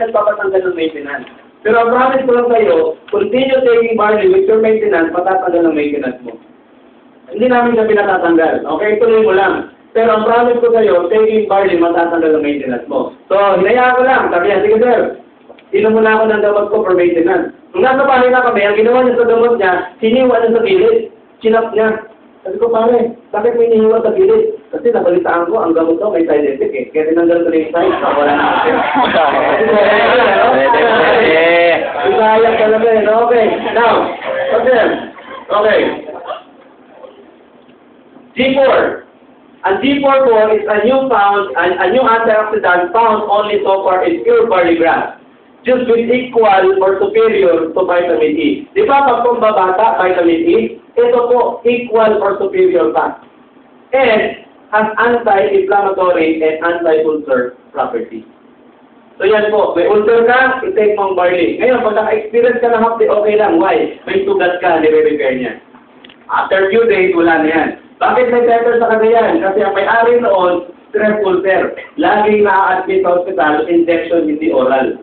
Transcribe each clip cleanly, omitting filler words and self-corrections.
nagpapatanggal ng maintenance. Pero ang promise ko lang kayo, continue taking barley with your maintenance, matatanggal ng maintenance mo. Hindi namin siya pinatatanggal. Okay, tuloy mo lang. Pero ang promise ko sa'yo, taking barley, matatanggal ang maintenance mo. So, hinayaan ko lang. Sabi niya, sige sir, inom muna ako ng gamot ko for maintenance. Nung nasa bahay na kami, ang ginawa niya sa gamot niya, hiniwa niya sa gilid. Chinap niya. Sabi ko, pare, bakit may hiniwa sa gilid? Kasi nabalitaan ko, ang gamot ko may side effect eh. Kaya tinanggal ko na yung side, wala na kasi. Isayang talaga eh. Okay. Now, okay. G4. And G4 po is a new antioxidant found only so far in pure barley grass, just with equal or superior to vitamin E. Di ba pag pambabata, vitamin E, ito po equal or superior pa. And has anti-inflammatory and anti-ulcer properties. So yan po, may ulcer ka, i-take mong barley. Ngayon, pag naka-experience ka ng hapdi, okay lang. Why? May sugat ka, nire-repair niya. After few days, wala na yan. Bakit may pepper sa kanya yan? Kasi ang may-ari noon, stress ulcer. Laging na-admit sa hospital, injection, hindi oral.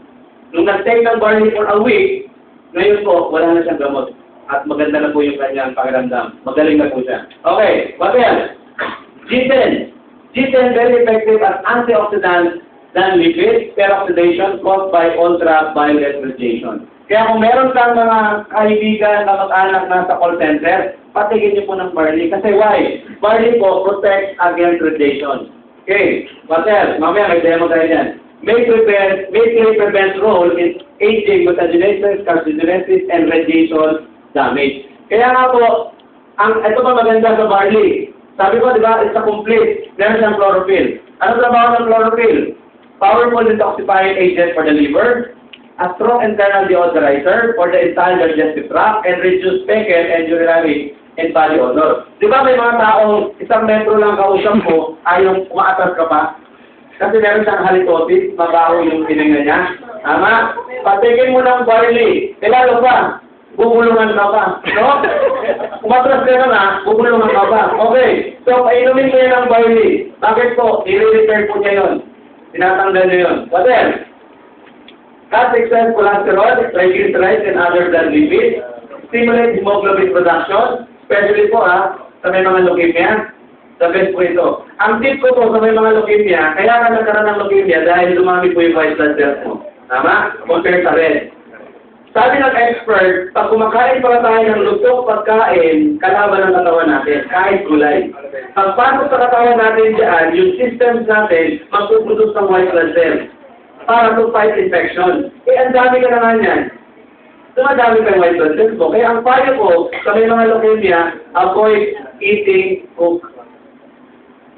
Nung nag-take ng barley for a week, ngayon po, wala na siyang gamot. At maganda na po yung kanyang pakiramdam. Magaling na po siya. Okay, what else? G10. G10 very effective as antioxidant than lipid peroxidation caused by ultraviolet radiation. Kaya kung meron kang mga kaibigan na mag-anak na sa call center, patigin niyo po ng barley. Kasi why? Barley po protects against radiation. Okay, what else? Mamaya may demo tayo dyan. May prevent role in aging, mutagenesis, carcinogenesis, and radiation damage. Kaya nga po, ito pa maganda sa barley. Sabi ko, di ba, it's a complete. Meron siyang chlorophyll. Ano trabaho ng chlorophyll? Powerful detoxifying agent for the liver, a strong internal deodorizer for the entire digestive tract, and reduce fecal and urinary and body odor. Di ba may mga taong isang metro lang kausap mo, ayaw umaatas ka pa? Kasi meron siyang halitosis, mabaho yung hininga niya. Tama? Patigin mo ng barley. Kilalo pa, bubulungan ka pa. No? Umatras ka na, bubulungan ka pa. Okay. So, painumin mo yan ng barley. Bakit po? I-repair po niya yun. Tinatanggal niya yun. What else? Cut excess cholesterol, triglycerides, and other blood lipids. Stimulate hemoglobin production. Especially po sa may mga leukemia. The best po ito. Ang tip ko po sa may mga leukemia, kaya ka nagkaroon ng leukemia dahil dumami po yung white blood cells mo. Tama? Compare sa red. Sabi ng expert, pag kumakain pala tayo ng lusok pagkain, kalaban ng katawan natin, kahit gulay. Pagpasok sa katawan natin dyan, yung systems natin, magpuproduce ng white blood cells para to fight infection. Ang dami ka naman yan. Dumadami ka yung white blood cells mo. Kaya ang payo ko sa may mga leukemia, avoid eating cook.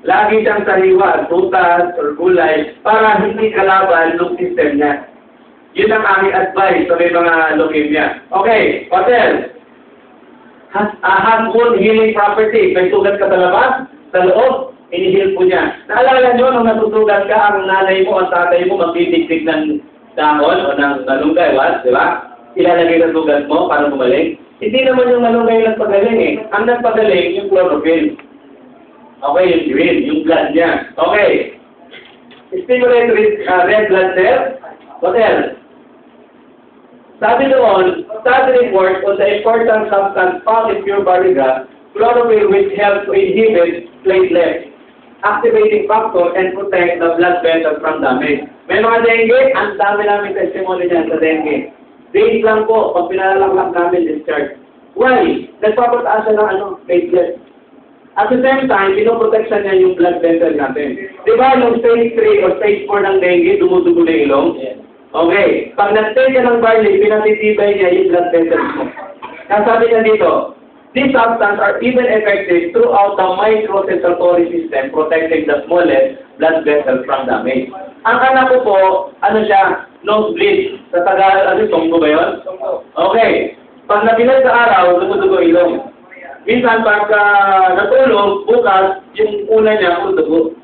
Lagi siyang sariwa, prutas, or gulay, para hindi kalaban ng system niya. Yun ang aming advice sa may mga leukemia. Okay, what else? Has wound healing property. May sugat ka sa labas, sa loob, inihil po niya. Naalala nyo, nung natutugan ka, ang nanay mo, ang tatay mo, magtitiktik ng dahon o ng malunggay, di ba? Ilalagay ng sugat mo para gumaling. Hindi naman yung malunggay nagpagaling eh. Ang nagpagaling, yung chlorophyll. Okay, yung green, yung blood niya. Okay. Stimulate red blood cells. What else? Sabi doon, study report on the important substance found in pure barley grass, chlorophyll, which helps to inhibit platelets, activating factor, and protect the blood vessels from damage. May mga dengue, ang dami namin testimony niyan sa dengue. Days lang po, pag pinalalang namin discharge. Why? Nagpapataas siya ng platelets. At the same time, pinoprotection niya yung blood vessel natin. Di ba yung stage 3 or stage 4 ng dengue, dumudugo na ilong? Okay. Pag nag-take ka ng barley, pinatitibay niya yung blood vessels mo. Kaya sabi niya dito, these substances are even effective throughout the microcirculatory system, protecting the smallest blood vessels from damage. Ang anak ko po, siya, nosebleed. Sa Tagalog, tunggo ba yun? Okay. Pag nabilag sa araw, dumudugo ilong. Minsan, pag natulog, bukas, yung una niya, dugo.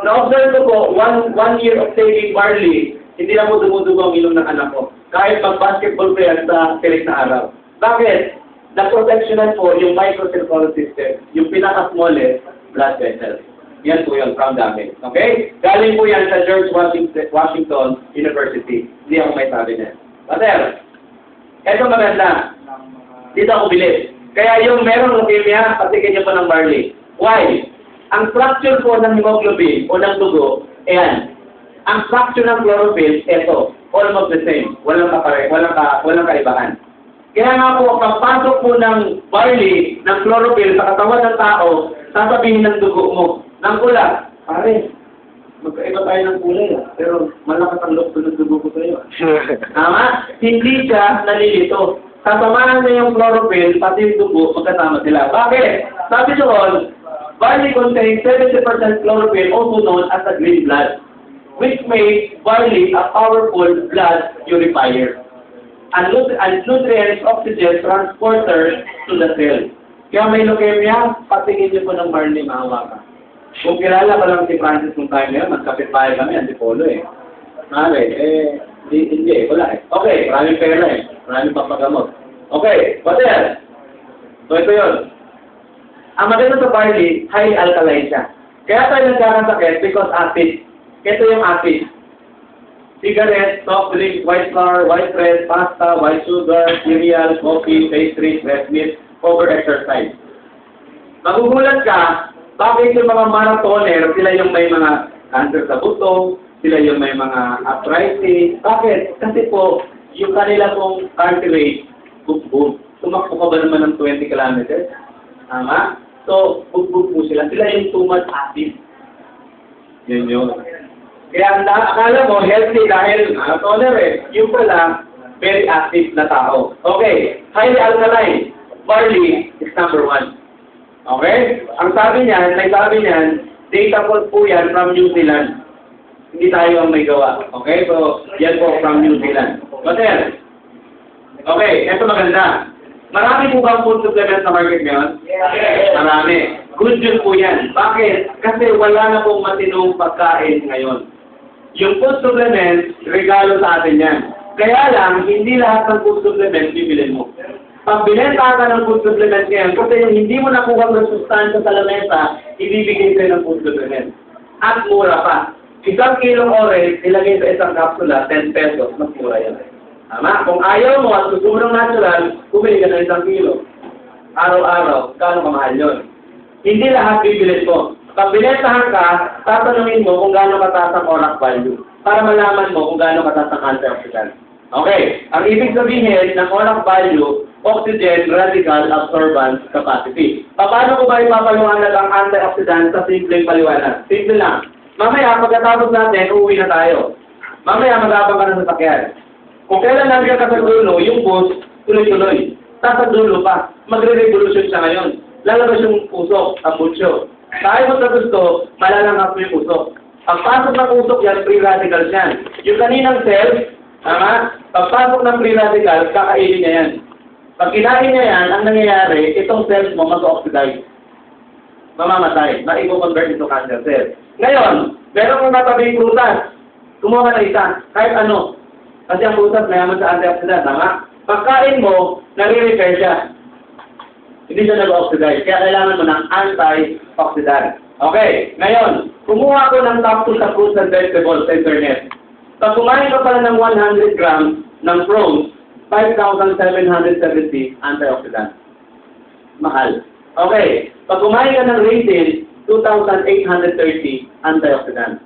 Na-observe ko po, one year of taking barley, hindi na mo dumudugo ang ilong ng anak ko. Kahit mag-basketball pa yan sa tirik na araw. Bakit? Na-protectionan po yung microcirculatory system, yung pinaka-smallest blood vessels. Yan po yun, from Dami. Okay? Galing po yan sa George Washington University. Hindi ako may sabi niya. Brother, ito maganda. Dito ako bilib. Kaya yung merong leukemia, patikin niyo po ng barley. Why? Ang structure po ng hemoglobin o ng dugo, ayan. Ang structure ng chlorophyll, ito. Almost the same. Walang kaibahan. Kaya nga po, pagpasok po ng barley, ng chlorophyll sa katawan ng tao, sasabihin ng dugo mo, ng kulay, pare, magkaiba tayo ng kulay, pero malakas ang loob ng dugo ko sa'yo. Tama? Hindi siya nalilito. Sasamahan niya yung chlorophyll, pati yung dugo, magkasama sila. Bakit? Sabi doon, barley contains 70% chlorophyll, also known as a green blood, which makes barley a powerful blood purifier. And nutrients, oxygen, transporter to the cell. Kaya may leukemia, patingin niyo po ng barley, maawa ka. Kung kilala ko lang si Francis nung time na yun, magkapit tayo kami, antipolo eh. Mali, hindi, wala eh. Okay, maraming pera eh. Maraming papagamot. Okay, brother. So ito yun. Ang maganda sa barley, highly alkaline siya. Kaya tayo nagkakasakit because acid. Ito yung acid. Cigarette, soft drink, white flour, white bread, pasta, white sugar, cereal, coffee, pastries, red meat, over-exercise. Magugulat ka, bakit yung mga marathoner, sila yung may mga cancer sa buto, sila yung may mga arthritis. Bakit? Kasi po, yung kanila pong heart rate, bug-bug. Tumakbo ka ba naman ng 20 kilometers? Tama? So, bug-bug po sila. Sila yung too much acid. Yun yun. Kaya akala mo, healthy dahil toner eh. Yung pala, very active na tao. Okay, highly alkaline. Barley is number 1. Okay? Ang sabi niyan, may sabi niyan, data po yan from New Zealand. Hindi tayo ang may gawa. Okay? So, yan po from New Zealand. Hotel. Okay, eto maganda. Marami po bang food supplement sa market ngayon? Yes. Marami. Good news po yan. Bakit? Kasi wala na pong matinong pagkain ngayon. Yung food supplement, regalo sa atin yan. Kaya lang, hindi lahat ng food supplement bibilin mo. Pag binenta ka ng food supplement ngayon, kasi yung hindi mo nakuha ng sustansya sa lamesa, ibibigay sa'yo ng food supplement. At mura pa. 1 kilong orange, ilagay sa isang kapsula, 10 pesos, mas mura yan. Tama? Kung ayaw mo at gusto mo ng natural, bumili ka ng 1 kilo. Araw-araw, kano kamahal yun? Hindi lahat bibilin mo. Pag binentahan ka, tatanungin mo kung gaano kataas ang ORAC value para malaman mo kung gaano kataas ang antioxidant. Okay, ang ibig sabihin ng ORAC value, oxygen radical absorbance capacity. Paano ko ba ipapaliwanag ang antioxidant sa simpleng paliwanag? Simple lang. Mamaya, pagkatapos natin, uuwi na tayo. Mamaya, mag-abang ka ng sasakyan. Kung kailan nandiyan ka sa dulo, yung bus, tuloy-tuloy. Sa dulo pa, magre-revolution siya ngayon. Lalabas yung usok, ang butso. Tayo mo sa gusto, malalanghap mo yung usok. Pagpasok ng usok yan, free radical yan. Yung kaninang cell, pagpasok ng free radical, kakainin niya yan. Pag kinain niya yan, ang nangyayari, itong cells mo mag-oxidize. Mamamatay. Maiko-convert into cancer cell. Ngayon, meron kong katabing prutas. Kumuha ka na isa, kahit ano. Kasi ang prutas mayaman sa antioxidant, tama? Pagkain mo, nare-repair siya. Hindi siya nag-oxidize. Kaya kailangan mo ng anti-oxidant. Okay, ngayon, kumuha ko ng top 2 sa fruits and vegetables sa internet. Pag kumain ka pala ng 100 grams ng prawns, 5,770 antioxidant. Mahal. Okay, pag kumain ka ng raisins, 2,830 antioxidant.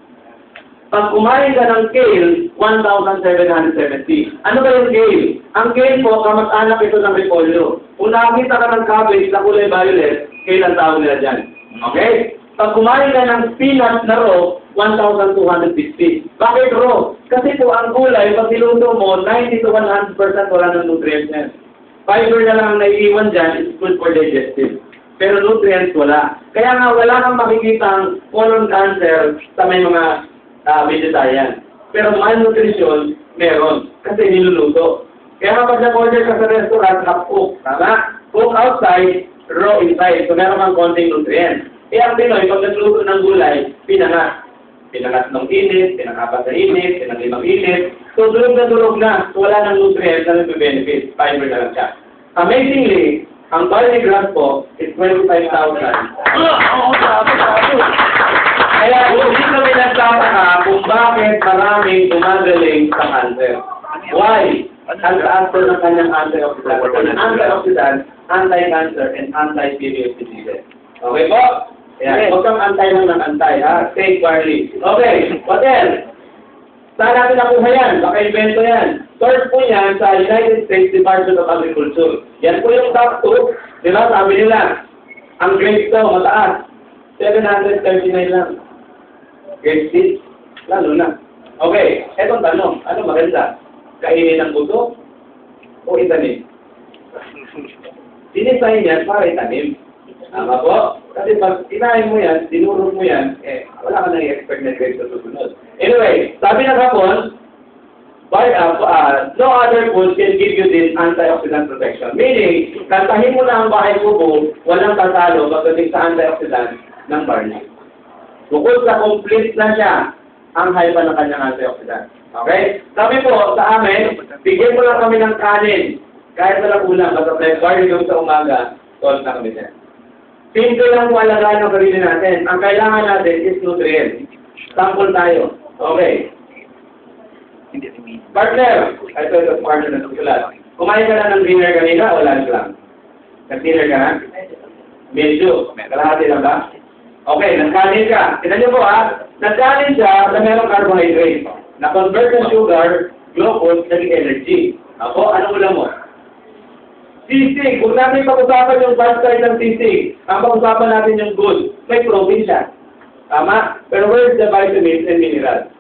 Pag kumain ka ng kale, 1,770. Ano ba yung kale? Ang kale po, kamag-anak ito ng repolyo. Kung nakakita ka ng cabbage na kulay violet, kale ang tawag nila dyan. Okay? Pag kumain ka ng spinach na raw, 1,260. Bakit raw? Kasi po ang gulay, pag niluto mo, 90 to 100% wala ng nutrients yan. Fiber na lang ang naiiwan dyan, is good for digestive. Pero nutrients wala. Kaya nga wala kang makikita colon cancer sa may mga vegetarian. Pero malnutrition, meron. Kasi niluluto. Kaya kapag nag-order ka sa restaurant, half-cook. Tama? Cook outside, raw inside. So meron kang konting nutrients. Ang Pinoy, pag nagluto ng gulay, pinangat. Pinangat ng init, pinangapat sa init, pinag-limang init. So durog na. So wala ng nutrients na nag-benefit. Fiber na lang siya. Amazingly, ang barley grass po is 25,000. Kaya hindi kami nagtataka kung bakit maraming gumagaling sa cancer. Why? Ang taas ng kanyang antioxidant. Ang antioxidant, anti-cancer, and anti-serious diseases. Okay po? Yan. Huwag kang antay lang ng antay, ha? Take barley. Okay, what else? Saan natin nakuha yan? Baka invento yan. Source po yan sa United States Department of Agriculture. Yan po yung top 2. Di ba? Sabi nila, ang grade to, mataas. 739 lang. Grade 6, lalo na. Okay, etong tanong. Ano maganda? Kainin ng buto o itanim? Dinisign yan para itanim. Tama po? Kasi pag inahin mo yan, dinurog mo yan, wala ka nang i-expect na grade sa susunod. Anyway, sabi ng hapon, no other food can give you this antioxidant protection. Meaning, kantahin mo na ang bahay kubo, walang tatalo pagdating sa antioxidant ng barley. Bukod sa complete na siya, ang high pa ng kanyang antioxidant. Okay? Sabi po, sa amin, bigyan mo lang kami ng kanin. Kahit na lang ulang, basta may barley yung sa umaga, solve na kami dyan. Simple lang po alagaan ng sarili natin. Ang kailangan natin is nutrient. Sample tayo. Okay. Partner. Ito partner na susulat. Kumain ka na ng dinner kanina o lunch lang? Nag-dinner ka na? Medyo. Kalahati lang ba? Okay, nagkanin ka. Tignan niyo po ha. Nagkanin siya na merong carbohydrate. Na-convert ng sugar, glucose, naging energy. Ako, anong ulam mo? Sisig. Kung natin pag-usapan yung bad side ng sisig, ang pag-usapan natin yung good, may protein siya. Tama? Pero where's the vitamins and minerals?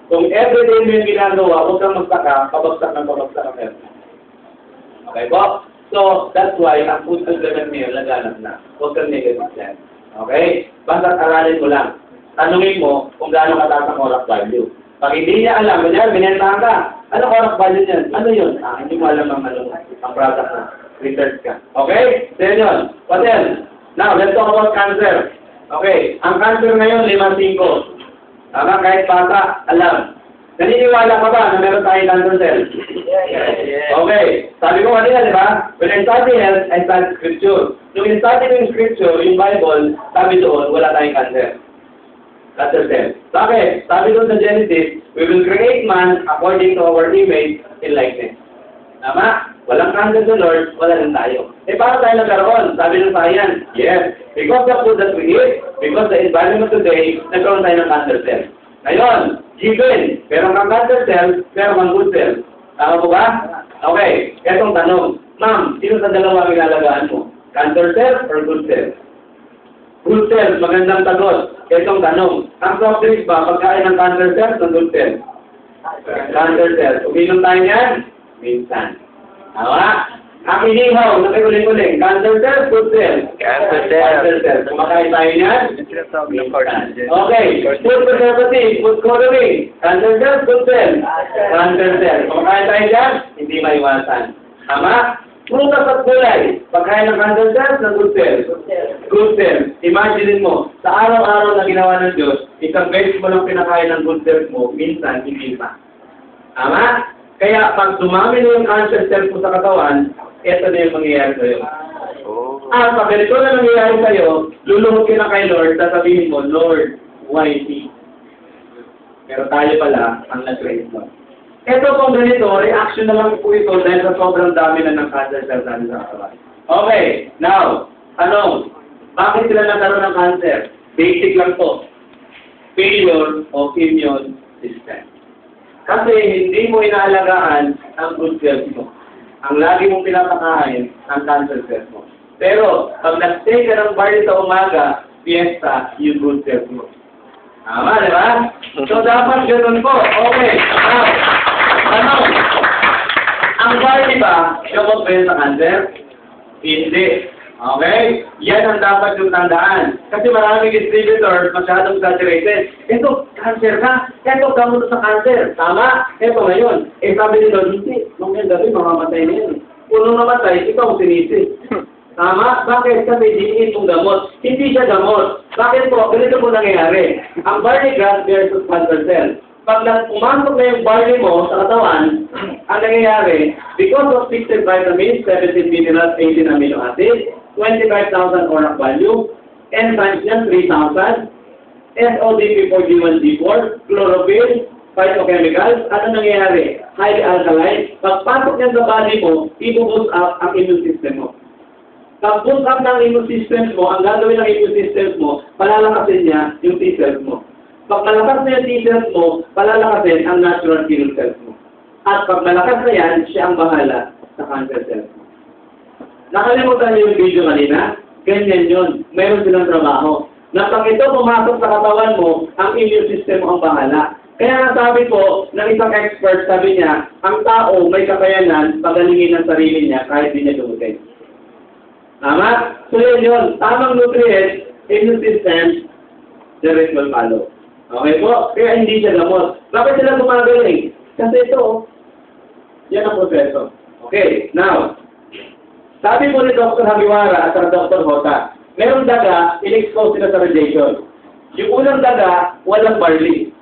Kung everyday mo yung ginagawa, huwag kang magsaka, pabagsak ng health. Okay po? So, that's why ang food supplement mo yun, laganap na. Huwag kang negative yan. Okay? Basta aralin mo lang. Tanungin mo kung gaano kataas ang orak value. Pag hindi niya alam, binentahan ka. Anong orak value niyan? Ano yun? Hindi mo alam ang product na. Research ka. Okay? Then yun. What else? Now, let's talk about cancer. Okay. Ang cancer ngayon, 5-5. Tama? Kahit bata, alam. Naniniwala ka ba na meron tayong cancer cells? Okay. Sabi ko kanina, di ba? When I study health, I study scripture. So, when I study yung scripture, yung Bible, sabi doon, wala tayong cancer. Cancer cells. Bakit? Sabi doon sa Genesis, we will create man according to our image and likeness. Tama? Walang cancer sa Lord, wala rin tayo. Paano tayo nagkaroon? Sabi ng science, yes. Because the food that we eat, because the environment today, nagkaroon tayo ng cancer cells. Ngayon, given, meron kang cancer cells, meron kang good cells. Tama po ba? Okay, etong tanong. Ma'am, sino sa dalawa pinalagaan mo? Cancer cells or good cells? Good cells, magandang sagot. Etong tanong. Ang soft drinks ba, pagkain ng cancer cells o good cells? Cancer cells. Uminom tayo yan? Minsan. Tama? Ang inihaw, nakiuling-uling, cancer cells, good cells. Cancer cells. Cancer cells. Kumakain tayo niyan? Okay. Food preservative, food coloring. Cancer cells, good cells. Cancer cells. Kumakain tayo dyan? Hindi maiwasan. Tama? Prutas at gulay. Pagkain ng cancer cells, na good cells. Good cells. Imagine mo, sa araw-araw na ginawa ng Diyos, isang beses mo lang pinakain ng good cells mo, minsan, hindi pa. Tama? Kaya pag dumami na yung cancer cells mo sa katawan, ito na yung mangyayari sa'yo. Pag ganito na nangyayari sa'yo, luluhod ka na kay Lord, sasabihin mo, Lord, why me? Pero tayo pala ang nag-raise mo. Ito pong ganito, reaction na lang po ito dahil sa sobrang dami na ng cancer cells natin sa katawan. Okay, now, tanong, bakit sila nagkaroon ng cancer? Basic lang po. Failure of immune system. Kasi hindi mo inaalagaan ang good cells mo. Ang lagi mong pinapakain ang cancer cells mo. Pero, pag nag-stay ka ng barley sa umaga, fiesta, yung good cells mo. Tama, di ba? So, dapat ganun po. Okay. Now, tanong. Ang barley ba, gamot ba yun sa cancer? Hindi. Okay? Yan ang dapat yung tandaan. Kasi maraming distributors masyadong saturated. Ito, cancer ka. Ito, gamot sa cancer. Tama? Ito ngayon. Sabi nila, hindi. Nung yan gabi, mamamatay na yun. Kung nung namatay, ikaw ang sinisi. Tama? Bakit? Kasi diniin mong gamot. Hindi siya gamot. Bakit po? Ganito po nangyayari. Ang barley grass versus cancer cell. Pag pumasok na yung barley mo sa katawan, ang nangyayari, because of 16 vitamins, 17 minerals, 18 amino acids, 25,000 orak value, enzymes niyan, 3,000. SODP4G1G4, chlorophyll, phytochemicals, ano nangyayari? Highly alkaline. Pagpasok niya sa body mo, i-boost up ang immune system mo. Pag-boost up ng immune system mo, ang gagawin ng immune system mo, palalakasin niya yung T-cells mo. Pag malakas na yung T-cells mo, palalakasin ang natural killer cells mo. At pag malakas na yan, siya ang bahala sa cancer cells mo. Nakalimutan niyo yung video kanina? Ganyan yun. Meron silang trabaho. Na pag ito pumasok sa katawan mo, ang immune system mo ang bahala. Kaya nga sabi po ng isang expert, sabi niya, ang tao may kakayanan pagalingin ang sarili niya kahit di niya dumutin. Tama? So yun. Tamang nutrients, immune system, the rest will follow. Okay po? Kaya hindi siya gamot. Bakit sila gumagaling? Kasi ito, yan ang proseso. Okay, now, sabi po ni Dr. Hagiwara at Dr. Hota, merong daga, in-expose sila sa radiation. Yung unang daga, walang barley.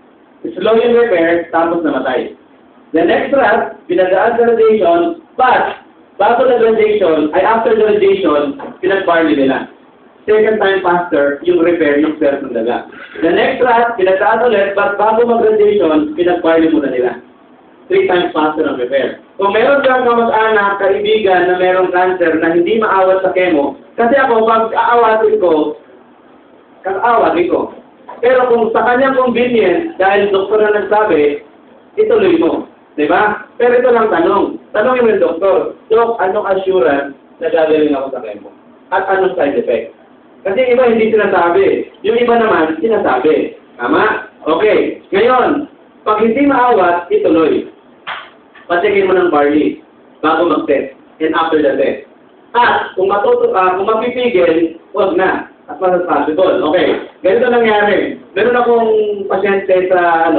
Slow yung repair, tapos namatay. The next rat, pinadaan sa radiation, but, bago na radiation, ay after the radiation, pinag-barley nila. Second time faster, yung repair, yung cells ng daga. The next rat, pinadaan ulit, but bago mag-radiation, pinag-barley muna nila. 3 times faster ang repair. Kung meron kang kamag-anak, kaibigan na merong cancer na hindi maawat sa chemo, kasi ako, pag aawatin ko, kakaawat ko. Pero kung sa kanyang convenience, dahil doktor na nagsabi, ituloy mo. Diba? Pero ito lang tanong. Tanongin mo yung doktor, Dok, anong assurance na gagaling ako sa chemo? At anong side effect? Kasi yung iba hindi sinasabi. Yung iba naman, sinasabi. Tama? Okay. Ngayon, pag hindi maawat, ituloy. Patikin mo ng barley bago mag-test and after the test. At kung mapipigil, huwag na. As much as possible. Okay. Ganito nangyari. Meron akong pasyente sa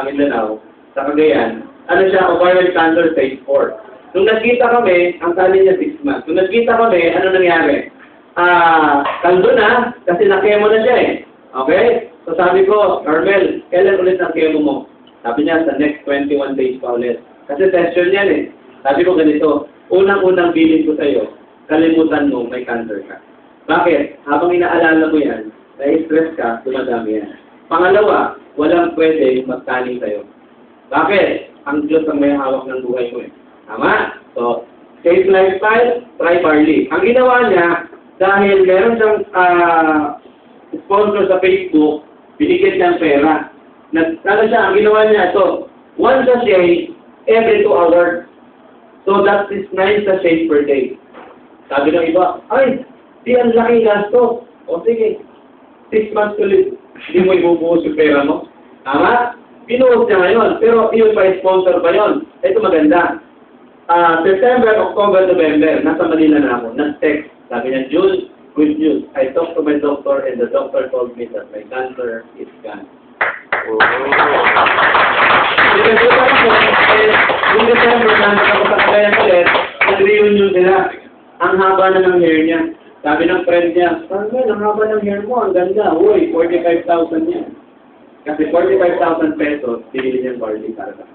Mindanao, sa Cagayan. Ano siya, ovarian cancer stage 4. Nung nagkita kami, ang tali niya 6 months. Nung nagkita kami, ano nangyari? Kaldo na, kasi na-chemo na siya eh. Okay? So sabi ko, Carmel, kailan ulit ang chemo mo? Sabi niya, sa next 21 days pa ulit. Kasi session yan eh. Sabi ko ganito, unang-unang bilin ko sa'yo, kalimutan mo, may cancer ka. Bakit? Habang inaalala mo yan, na-stress ka, dumadami yan. Pangalawa, walang pwede magtaning sa'yo. Bakit? Ang Diyos ang may hawak ng buhay mo eh. Tama? So, safe lifestyle, try barley. Ang ginawa niya, dahil meron siyang sponsor sa Facebook, binigyan niya ang pera. Ang ginawa niya ito, 1 sachet every 2 hours. So that is 9 sachets per day. Sabi ng iba, ay, di ang laking gasto. O sige, 6 months ulit, hindi mo ibubuhos yung pera mo. Tama? Pinuhos niya ngayon, pero yung pa-sponsor pa yun. Ito maganda. September, October, November, nasa Manila na ako, nag-text. Sabi niya, Jules, good news. I talked to my doctor and the doctor told me that my cancer is gone. Yung December, nandun ako sa Cagayan ulit, nag-reunion sila. Ang haba na ng hair niya. Sabi ng friend niya, Carmel, ang haba ng hair mo, ang ganda. Uy, 45,000 yan. Kasi 45,000 pesos, binili niyang barley para sa.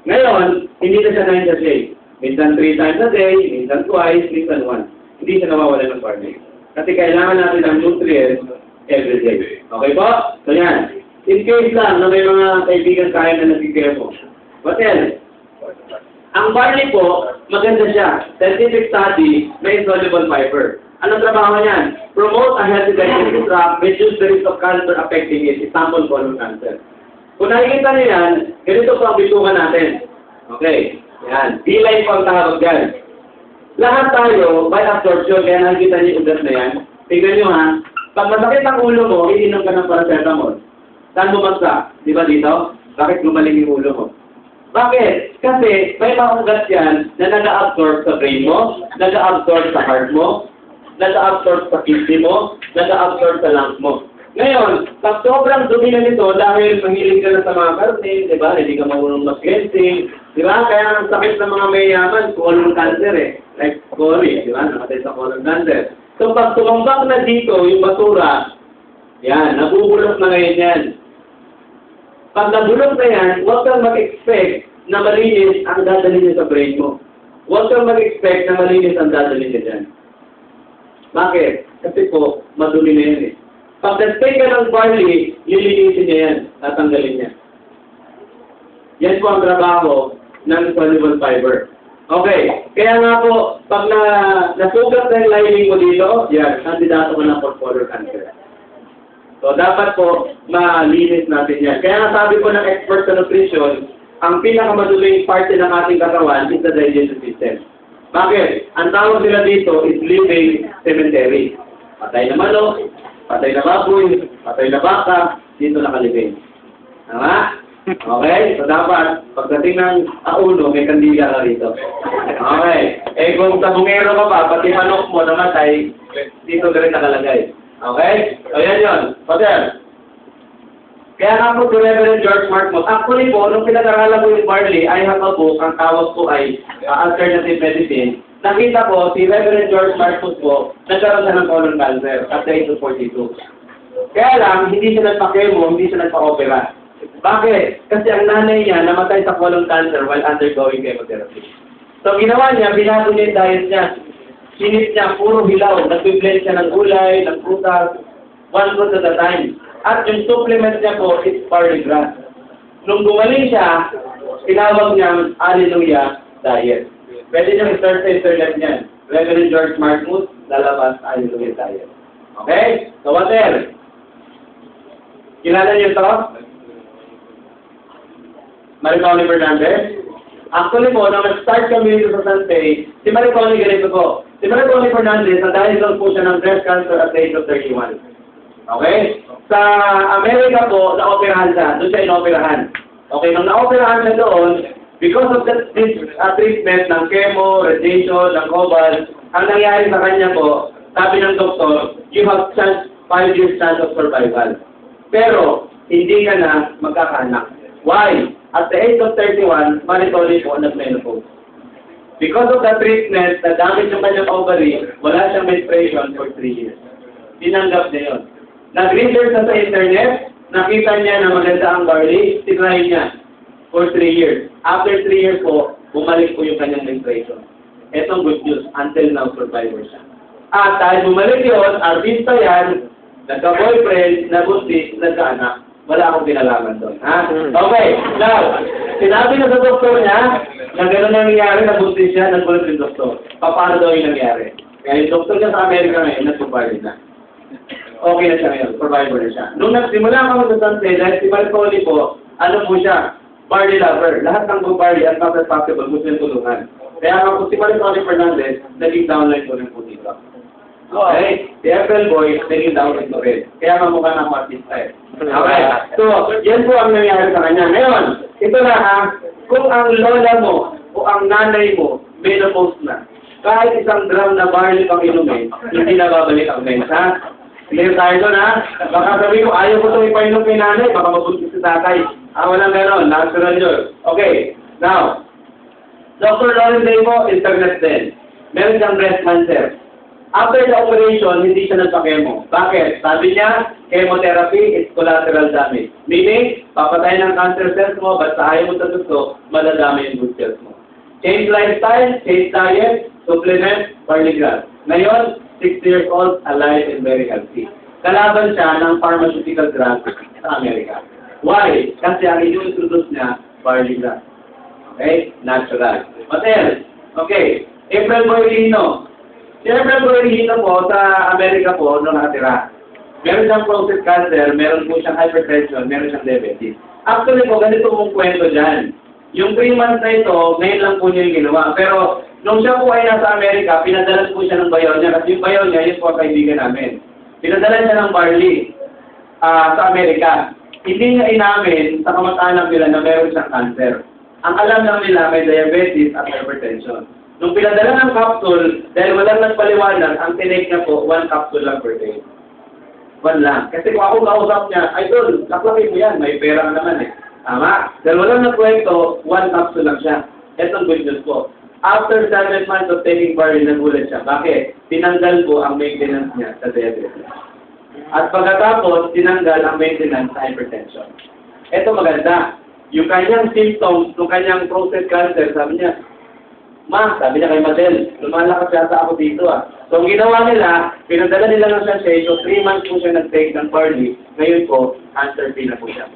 Ngayon, hindi na siya 9 sachet. Minsan 3 times a day, minsan twice, minsan once. Hindi siya nawawala ng barley. Kasi kailangan natin ng nutrients every day. Okay po? So yan. In case lang na may mga kaibigan kaya na nag-care mo. What else? Ang barley po, maganda siya. Scientific study, may insoluble fiber. Anong trabaho niyan? Promote a healthy digestive tract, reduce the risk of cancer affecting it, example, colon cancer. Kung nakikita niyo yan, ganito po ang bitukan natin. Okay. Yan. D-line po ang tawag dyan. Lahat tayo, by absorption, kaya nakikita niyo yung ugat na yan. Tingnan niyo ha, pag masakit ang ulo mo, iinom ka ng paracetamol. Saan bumagsak? Di ba dito? Bakit gumaling yung ulo mo? Bakit? Kasi may mga ugat yan na nag-absorb sa brain mo, nag-absorb sa heart mo, nag-absorb sa kidney mo, nag-absorb sa lungs mo. Ngayon, pag sobrang dumi na nito, dahil mahilig ka na sa mga karne, di ba? Hindi ka marunong mag-cleansing, di ba? Kaya ang sakit ng mga mayayaman, colon cancer eh. Like Cory, di ba? Nakatay sa colon cancer. So pag tumambak na dito, yung basura, yan, nabubulok na ngayon yan. Pag nabulok na yan, huwag kang mag-expect na malinis ang dadalhin niya sa brain mo. Huwag kang mag-expect na malinis ang dadalhin niya dyan. Bakit? Kasi po, madumi na yan eh. Pag nag-take ka ng barley, lilinisin niya yan, tatanggalin niya. Yan po ang trabaho ng soluble fiber. Okay, kaya nga po, pag nasugat na yung lining mo dito, yan, kandidato ko ng portfolio cancer. So, dapat po, malinis natin yan. Kaya nga sabi ko ng expert sa nutrition, ang pinakamaduling parte ng ating katawan is the digestive system. Bakit? Ang tawag nila dito is living cemetery. Patay na manok, patay na baboy, patay na baka, dito nakalibing. Tama? Okay? So dapat, pagdating ng auno, may kandila ka rito. Okay. Eh kung sa bungero ka pa, pati manok mo namatay, dito ka rin nakalagay. Okay? So yan yun. Pater. Kaya nga po si Reverend George Mark Moss. Actually po, nung pinag-aralan ko yung barley, I have a book, ang tawag po ay Alternative Medicine. Nakita ko, si Reverend George Mark Moss po, nagkaroon siya ng colon cancer at the age of 42. Kaya lang, hindi siya nagpa-chemo, hindi siya nagpa-opera. Bakit? Kasi ang nanay niya namatay sa colon cancer while undergoing chemotherapy. So ginawa niya, binago niya yung diet niya. Sinip niya, puro hilaw. Nag-blend siya ng gulay, ng prutas, one fruit at a time. At yung supplement niya po is barley grass. Nung gumaling siya, tinawag niyang Hallelujah Diet. Pwede niyang i-search sa internet niyan. Reverend George Mark Moss, lalabas Hallelujah Diet. Okay? So what else? Kilala niyo ito? Maricone Fernandez? Actually po, nung nag-start kami dito sa San Fe, si Maricone ganito po. Si Maricone Fernandez, na-diagnose po siya ng breast cancer at the age of 31. Okay? Sa Amerika po, na-operahan siya. Doon siya in-operahan. Okay, nung na-operahan siya doon, because of this treatment ng chemo, radiation, ng cobalt, ang nangyari sa kanya po, sabi ng doktor, you have 5 years chance of survival. Pero, hindi ka na magkakaanak. Why? At the age of 31, Maricone po nag-menopause. Because of the treatment, na-damage yung kanyang ovary, wala siyang menstruation for 3 years. Tinanggap niya yun. Nag-research na sa internet, nakita niya na maganda ang barley, tinry niya for 3 years. After 3 years po, bumalik po yung kanyang menstruation. Etong good news, until now, survivor siya. At dahil bumalik yun, artista yan, nagka-boyfriend, nabuntis, nagka-anak. Wala akong pinalaman doon. Ha? Okay, now, sinabi na sa doktor niya, na gano'n nangyayari, nabuntis siya, nagbulat yung doktor. Paano daw yung nangyari? Kaya yung doktor niya sa Amerika ngayon, nag-survive na. Okay na siya ngayon, survivor na siya. Nung nagsimula ako sa San Fe, dahil si Maricone po, ano po siya, barley lover. Lahat ng go barley, as much as possible, gusto yung tulungan. Kaya nga po si Maricone Fernandez, naging downline ko rin po dito. Okay? Si April Boy, naging downline ko rin. Kaya mamukha na ako artista eh. Okay? So, yan po ang nangyari sa kanya. Ngayon, ito na ha, kung ang lola mo o ang nanay mo, menopause na, kahit 1 gram na barley pang inumin, hindi na babalik ang mens, ha? Clear tayo doon, ha? Baka sabi ko, ayaw ko itong ipainom kay nanay, baka mabuntis si tatay. Walang gano'n, natural yun. Okay, now, Dr. Lauren Demo, internet din. Meron siyang breast cancer. After the operation, hindi siya nagpa-chemo. Bakit? Sabi niya, chemotherapy is collateral damage. Meaning, papatay ng cancer cells mo, basta ayaw mo sa gusto, madadami yung good cells mo. Change lifestyle, change diet, supplement, barley grass. Ngayon, 6 years old, alive and very healthy. Kalaban siya ng pharmaceutical drug sa Amerika. Why? Kasi ang i-introduce niya, barley grass. Okay? Natural. What else? Okay. April Boy Lino. Si April Boy Lino po, sa Amerika po, nung nakatira. Meron siyang prostate cancer, meron po siyang hypertension, meron siyang diabetes. Actually po, ganito pong kwento dyan. Yung 3 months na ito, ngayon lang po niya yung ginawa. Pero, nung siya po ay nasa Amerika, pinadalan po siya ng bayaw niya. Kasi yung bayaw niya, yun po ang kaibigan namin. Pinadalan siya ng barley sa Amerika. Hindi niya inamin sa kamag-anak nila na meron siyang cancer. Ang alam lang nila may diabetes at hypertension. Nung pinadala ng capsule, dahil walang nagpaliwanag, ang tinake niya po, 1 capsule lang per day. 1 lang. Kasi kung ako kausap niya, idol, laklakin mo yan, may pera ka naman eh. Tama? Dahil walang nagkwento, 1 capsule lang siya. Ito ang good news po. After 7 months of taking barley, nagulat siya. Bakit? Tinanggal po ang maintenance niya sa diabetes. At pagkatapos, tinanggal ang maintenance sa hypertension. Ito maganda. Yung kanyang symptoms, yung kanyang prostate cancer, sabi niya, Ma, sabi niya kay Madel, lumalakas yata ako dito ah. So, ang ginawa nila, pinadala nila ng sachet, so 3 months po siya nag-take ng barley. Ngayon po, cancer free na po siya.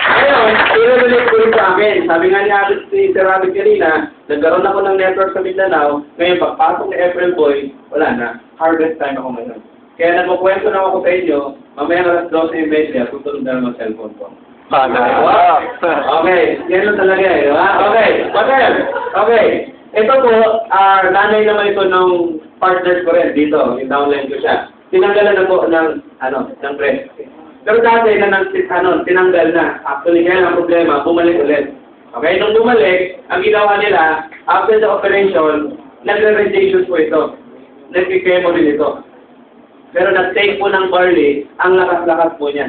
Ngayon, i-relate ko rin sa akin. Sabi nga ni Sir Rabbit kanina, nagkaroon ako ng network sa Mindanao. Ngayon, pagpasok ni April Boy, wala na. Harvest time ako ngayon. Kaya nagkukwento na ako sa inyo, mamaya alas 12:30, susunod na naman cellphone ko. Okay, yan lang talaga eh. Okay, Patel. Okay. Ito po, nanay naman ito ng partners ko rin dito. Yung downline ko siya. Tinanggalan na po ng breast. Pero dati na tinanggal na. Actually, kaya ang problema, bumalik ulit. Okay, nung bumalik, ang ginawa nila, after the operation, nagre-radiation po ito. Nagkikemo rin ito. Pero nag-take po ng barley, ang lakas-lakas po niya.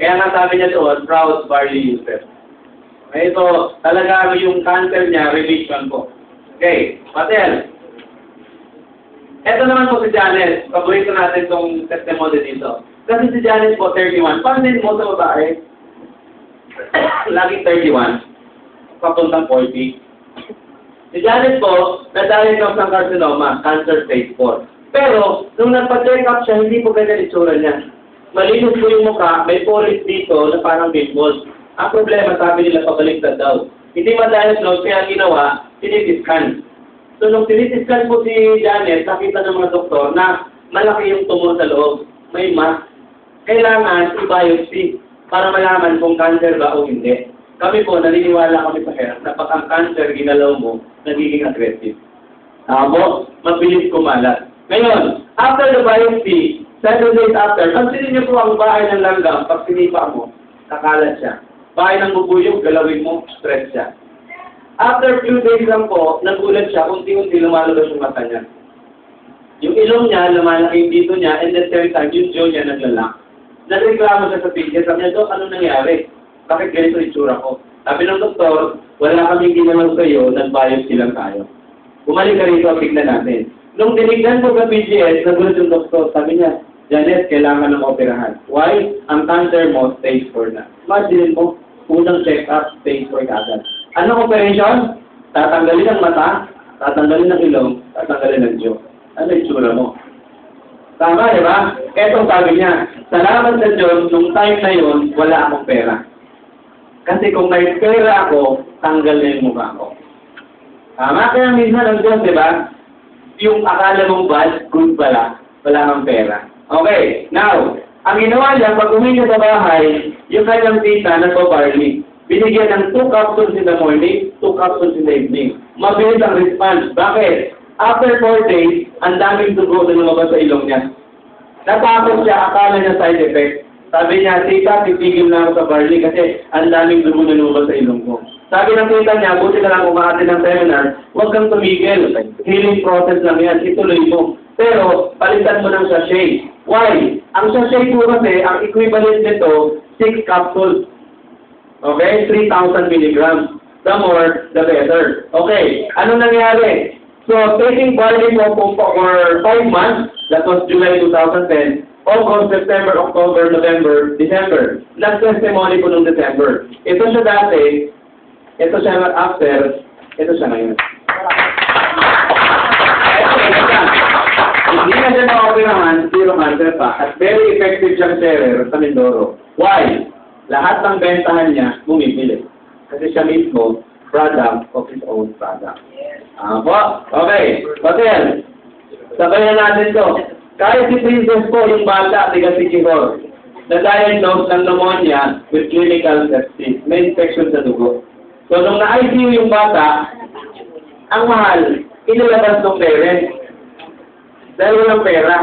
Kaya nga sabi niya doon, proud barley user. Ito, talaga yung cancer niya, remission po. Okay, Patel. Ito naman po si Janice. Paborito natin itong testimony dito. Kasi si Janice po, 31. Panin mo sa babae? Laging 31. Papuntang 40. Si Janice po, na-diagnose ng carcinoma, cancer stage 4. Pero, nung nagpa-check up siya, hindi po ganyan itsura niya. Malinis po yung mukha, may pores dito na parang pimples. Ang problema, sabi nila, pabaliktad daw. Hindi ma-diagnose, kaya ginawa, tinitiskan. So, nung tinitiskan po si Janet, nakita ng mga doktor na malaki yung tumor sa loob. May mass. Kailangan i-biopsy para malaman kung cancer ba o hindi. Kami po, naniniwala kami sa kaya na pag ang cancer ginalaw mo, nagiging aggressive. Tama, mabilis kumalat. Ngayon, after the biopsy, 7 days after, pansinin niyo po ang bahay ng langgam, pag sinipa mo, kakalat siya. Bahay ng bubuyog, galawin mo, stress siya. After few days lang po, nagulat siya, unti-unti lumalabas yung mata niya. Yung ilong niya, lumalaki yung dito niya, and at the same time, yung jaw niya naglalak. Nagreklamo siya sa picture, sabi niya, Dok, ano nangyari? Bakit ganito itsura ko? Sabi ng doktor, wala kaming ginalaw sa'yo, nag-biopsy lang tayo. Bumalik ka rito, tignan natin. Nung tinignan ko sa PGS, nagulat yung doktor, sabi niya, Janet, kailangan ng operahan. Why? Ang cancer mo, stage 4 na. Imagine mo, unang check-up, stage 4 agad. Anong operation? Tatanggalin ang mata, tatanggalin ang ilong, tatanggalin ang jaw. Ano yung tsura mo? Tama, di ba? Etong sabi niya, salamat sa Diyos, nung time na yun, wala akong pera. Kasi kung may pera ako, tanggal na yung mukha ko. Tama, kaya minsan ang Diyos, di ba? Yung akala mong bad, good pala, wala kang pera. Okay, now, ang ginawa niya, pag uwi niya sa bahay, yung kanyang tita nagpa-barley. Binigyan ng 2 capsules in the morning, 2 capsules in the evening. Mabilis ang response. Bakit? After 4 days, ang daming dugo na lumabas sa ilong niya. Natakot siya, akala niya side effect. Sabi niya, tita, titigil na ako sa barley kasi ang daming dugo na lumabas sa ilong ko. Sabi ng tita niya, buti na lang kung makati ng seminar, huwag kang tumigil. Healing process lang yan, ituloy mo. Pero, palitan mo ng sachet. Why? Ang sachet po kasi, ang equivalent nito, 6 capsules. Okay? 3,000 milligrams. The more, the better. Okay. Anong nangyari? So, taking barley for 5 months, that was July 2010, August, September, October, November, December. Nag-testimony po noong December. Ito siya dati, ito siya after, ito siya ngayon. Hindi na siya na-operahan, zero cancer pa, at very effective siyang seller sa Mindoro. Why? Lahat ng bentahan niya, bumibili. Kasi siya mismo, product of his own product. Okay. Patel, sabay na natin to. Kahit si Princess po, yung bata, tiga 64, na-diagnose ng pneumonia with clinical sepsis. May infection sa dugo. So, nung na-ICU yung bata, ang mahal, inilabas ng parents. Dahil walang pera.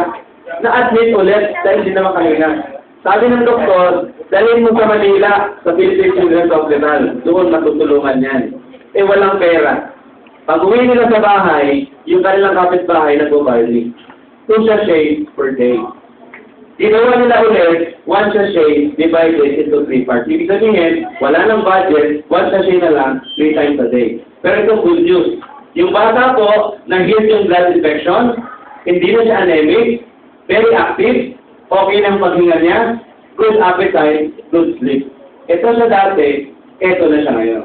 Na-admit ulit dahil hindi na makahinga. Sabi ng doktor, dalhin mo sa Manila, sa Philippine Children's Hospital. Doon matutulungan yan. Eh, walang pera. Pag uwi nila sa bahay, yung kanilang kapitbahay nag-barley. 2 sachets per day. Ginawa nila ulit, 1 sachet divided into 3 parts. Ibig sabihin, wala nang budget, 1 sachet na lang, 3 times a day. Pero itong good news. Yung bata po, nag-heal yung blood infection, hindi na siya anemic, very active, okay ng paghinga niya, good appetite, good sleep. Ito siya dati, ito na siya ngayon.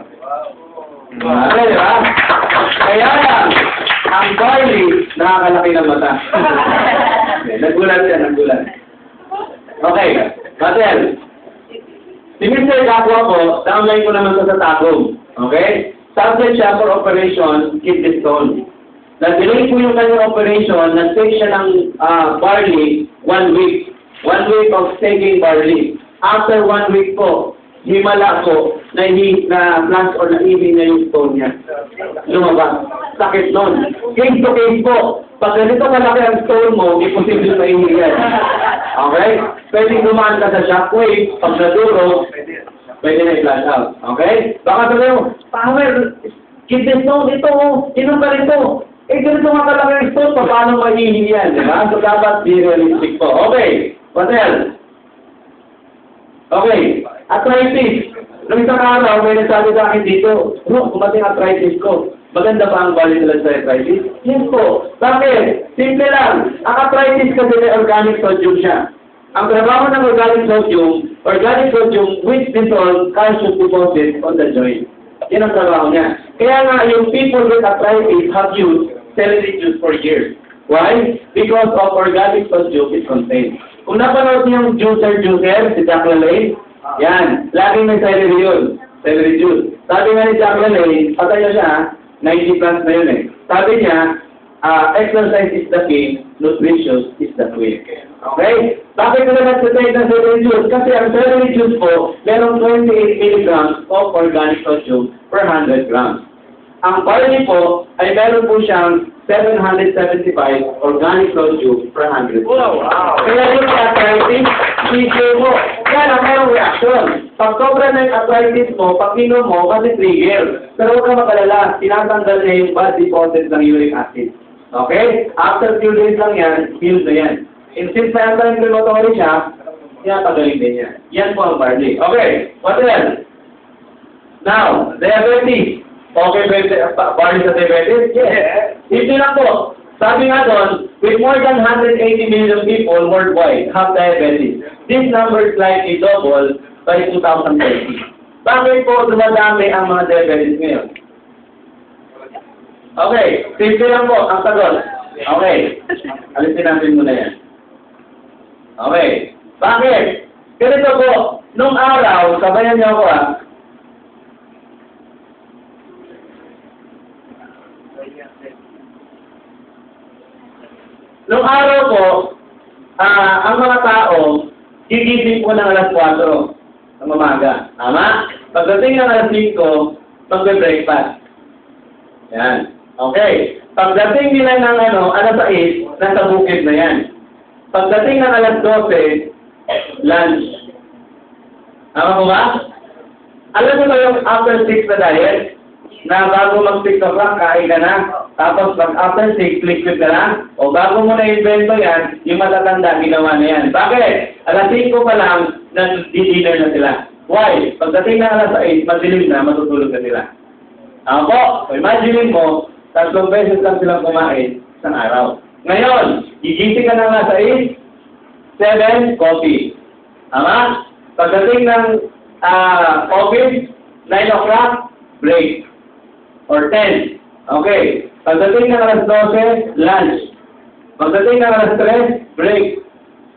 Okay, di ba? Kaya lang, ang barley, nakakalaki ng mata. Nagulat. Okay, Matel. Si Mr. Gakwa po, downline ko naman sa Tagum. Okay? Subject siya for operation, kidney stone. Nag-delay po yung kanyang operation, nag-take siya ng barley 1 week. 1 week of taking barley. After 1 week po, himala po, na-flash or na-ibig na yung stone niya. Lumabas. Sakit nun. Case to case po. Pag ganito malaki ang stone mo, imposible na ihiyan. Okay? Pwede dumaan ka sa shockwave, pag naduro, pwede na i-flash out. Okay? Baka sabi mo, Power, kidney stone, ito, inom ka rito. Ganito nga kalaki ang stone, paano mahihiyan? Diba? So, dapat be realistic po. Okay. What else? Okay. Arthritis. Nung isang araw, may nagsabi sa akin dito, kumating arthritis ko. Maganda ba ang bali nila sa arthritis? Yes po. Bakit? Simple lang. Ang arthritis kasi may organic sodium siya. Ang trabaho ng organic sodium which dissolve calcium deposit on the joint. Yan ang trabaho niya. Kaya nga, yung people with arthritis have used celery juice for years. Why? Because of organic sodium is contained. Kung napanood niyo yung juicer, si Jack LaLanne, yan, laging may celery yun. Celery juice. Sabi nga ni Jack LaLanne, patay na siya, 90 plus na yun eh. Sabi niya, exercise is the key, nutrition is the queen. Okay? Bakit ko naman sa-take ng celery juice? Kasi ang celery juice po, merong 28 milligrams of organic sodium per 100 grams. Ang barley po, ay meron po siyang 775 organic sodium per 100 grams. Kaya yung arthritis, easy mo. Kaya lang merong reaction. Pag sobra na yung arthritis mo, pag inom mo, kasi trigger. Pero huwag ka makalala, tinatanggal na yung bad deposit ng uric acid. Okay? After few days lang yan, healed na yan. And since may anti-inflammatory siya, tinatanggalin din yan. Yan po ang barley. Okay, what else? Now, diabetes. Okay, barley sa diabetes? Yes. Hindi lang po. Sabi nga doon, with more than 180 million people worldwide have diabetes. This number is likely double by 2030. Bakit po dumadami ang mga diabetes ngayon? Okay, simple lang po ang sagot. Okay, alisin natin muna yan. Okay, bakit? Ganito po, nung araw, sabayan niyo ako Nung araw po, ang mga tao, gigising po ng alas 4 ng umaga. Tama? Pagdating ng alas 5, magbe-breakfast. Yan. Okay. Pagdating nila ng alas 6, nasa bukid na yan. Pagdating ng alas 12, lunch. Tama po ba? Alam mo ba yung after 6 na diet? Na bago mag-6 o'clock, kain ka na. Tapos pag after 6, liquid ka na. O bago mo na-invento yan, yung matatanda, ginawa na yan. Bakit? Alas 5 pa lang, nag-dinner na sila. Why? Pagdating na alas 8, madilim na, matutulog na sila. Ako, imagine mo, 3 beses lang silang kumain isang araw. Ngayon, gigising ka na nga sa 8, 7, coffee. Tama? Pagdating ng coffee, 9 o'clock, break. Or 10. Okay. Pagdating ng alas 12, lunch. Pagdating ng alas 3, break.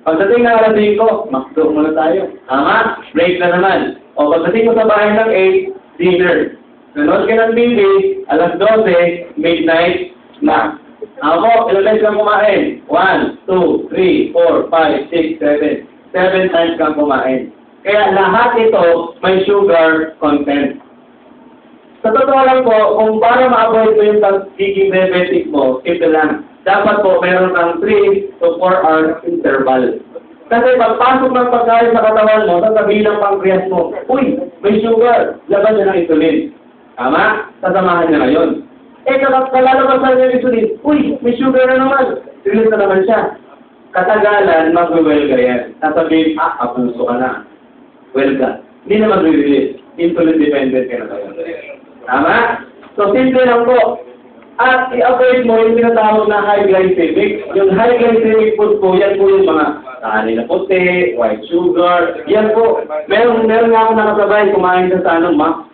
Pagdating ng alas 5, makdo muna tayo. Tama? Break na naman. O pagdating mo sa bahay ng 8, dinner. Nanood ka ng TV, alas 12, midnight, snack. Ako, ilang times kang kumain? 1, 2, 3, 4, 5, 6, 7. 7 times kang kumain. Kaya lahat ito may sugar content. Sa totoo lang po, kung para ma-avoid mo yung pagiging diabetic mo, ito lang. Dapat po, meron kang 3 to 4 hours interval. Kasi pagpasok ng pagkain sa katawan mo, sasabihin ng pancreas mo, uy, may sugar, laban niya ng insulin. Tama? Sasamahan niya ngayon. Kalalabasan niya ng insulin, uy, may sugar na naman. Release na naman siya. Katagalan, mag-welga yan. Sasabihin, abuso ka na. Welga. Hindi na mag-release. Insulin dependent ka na kayo. Tama? So, simple lang po. At i-avoid mo yung tinatawag na high glycemic. Yung high glycemic food po, yan po yung mga kanin na puti, white sugar. Yan po. Meron nga ako nakasabay, kumain ka sa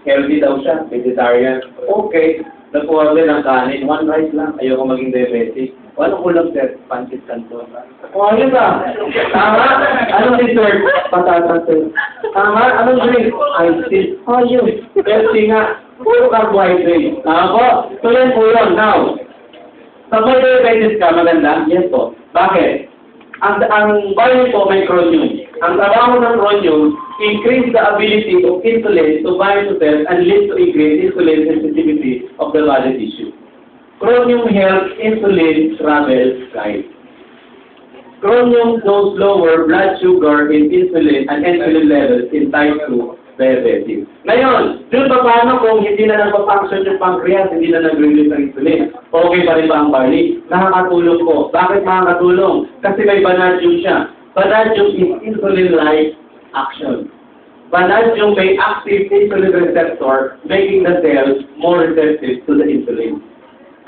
healthy daw siya, vegetarian. Okay. Nakuha din ng kanin, 1 rice lang. Ayoko maging diabetic. Anong ulam, sir? Pancit canton. Kuha niyo ba? Tama? Anong dessert? Patatas, sir. Tama? Anong drink? Ice tea. Oh, yun. Pepsi nga. Puro carbohydrate. Tama po? So yan po yun. Now, sa may diabetes ka, maganda? Yes po. Bakit? Ang barley po may chromium. Ang trabaho ng chromium, increase the ability of insulin to bind to cells and lead to increased insulin sensitivity of the body tissue. Chromium helps insulin travel right. Chromium does lower blood sugar in insulin and insulin levels in type 2 diabetes. Ngayon, dun pa paano kung hindi na nagpa-function yung pancreas, hindi na nag-release ng insulin? Okay pa rin ba ang barley? Nakakatulong po. Bakit makakatulong? Kasi may vanadium siya. Vanadium is insulin-like action. Vanadium may active insulin receptor, making the cells more receptive to the insulin.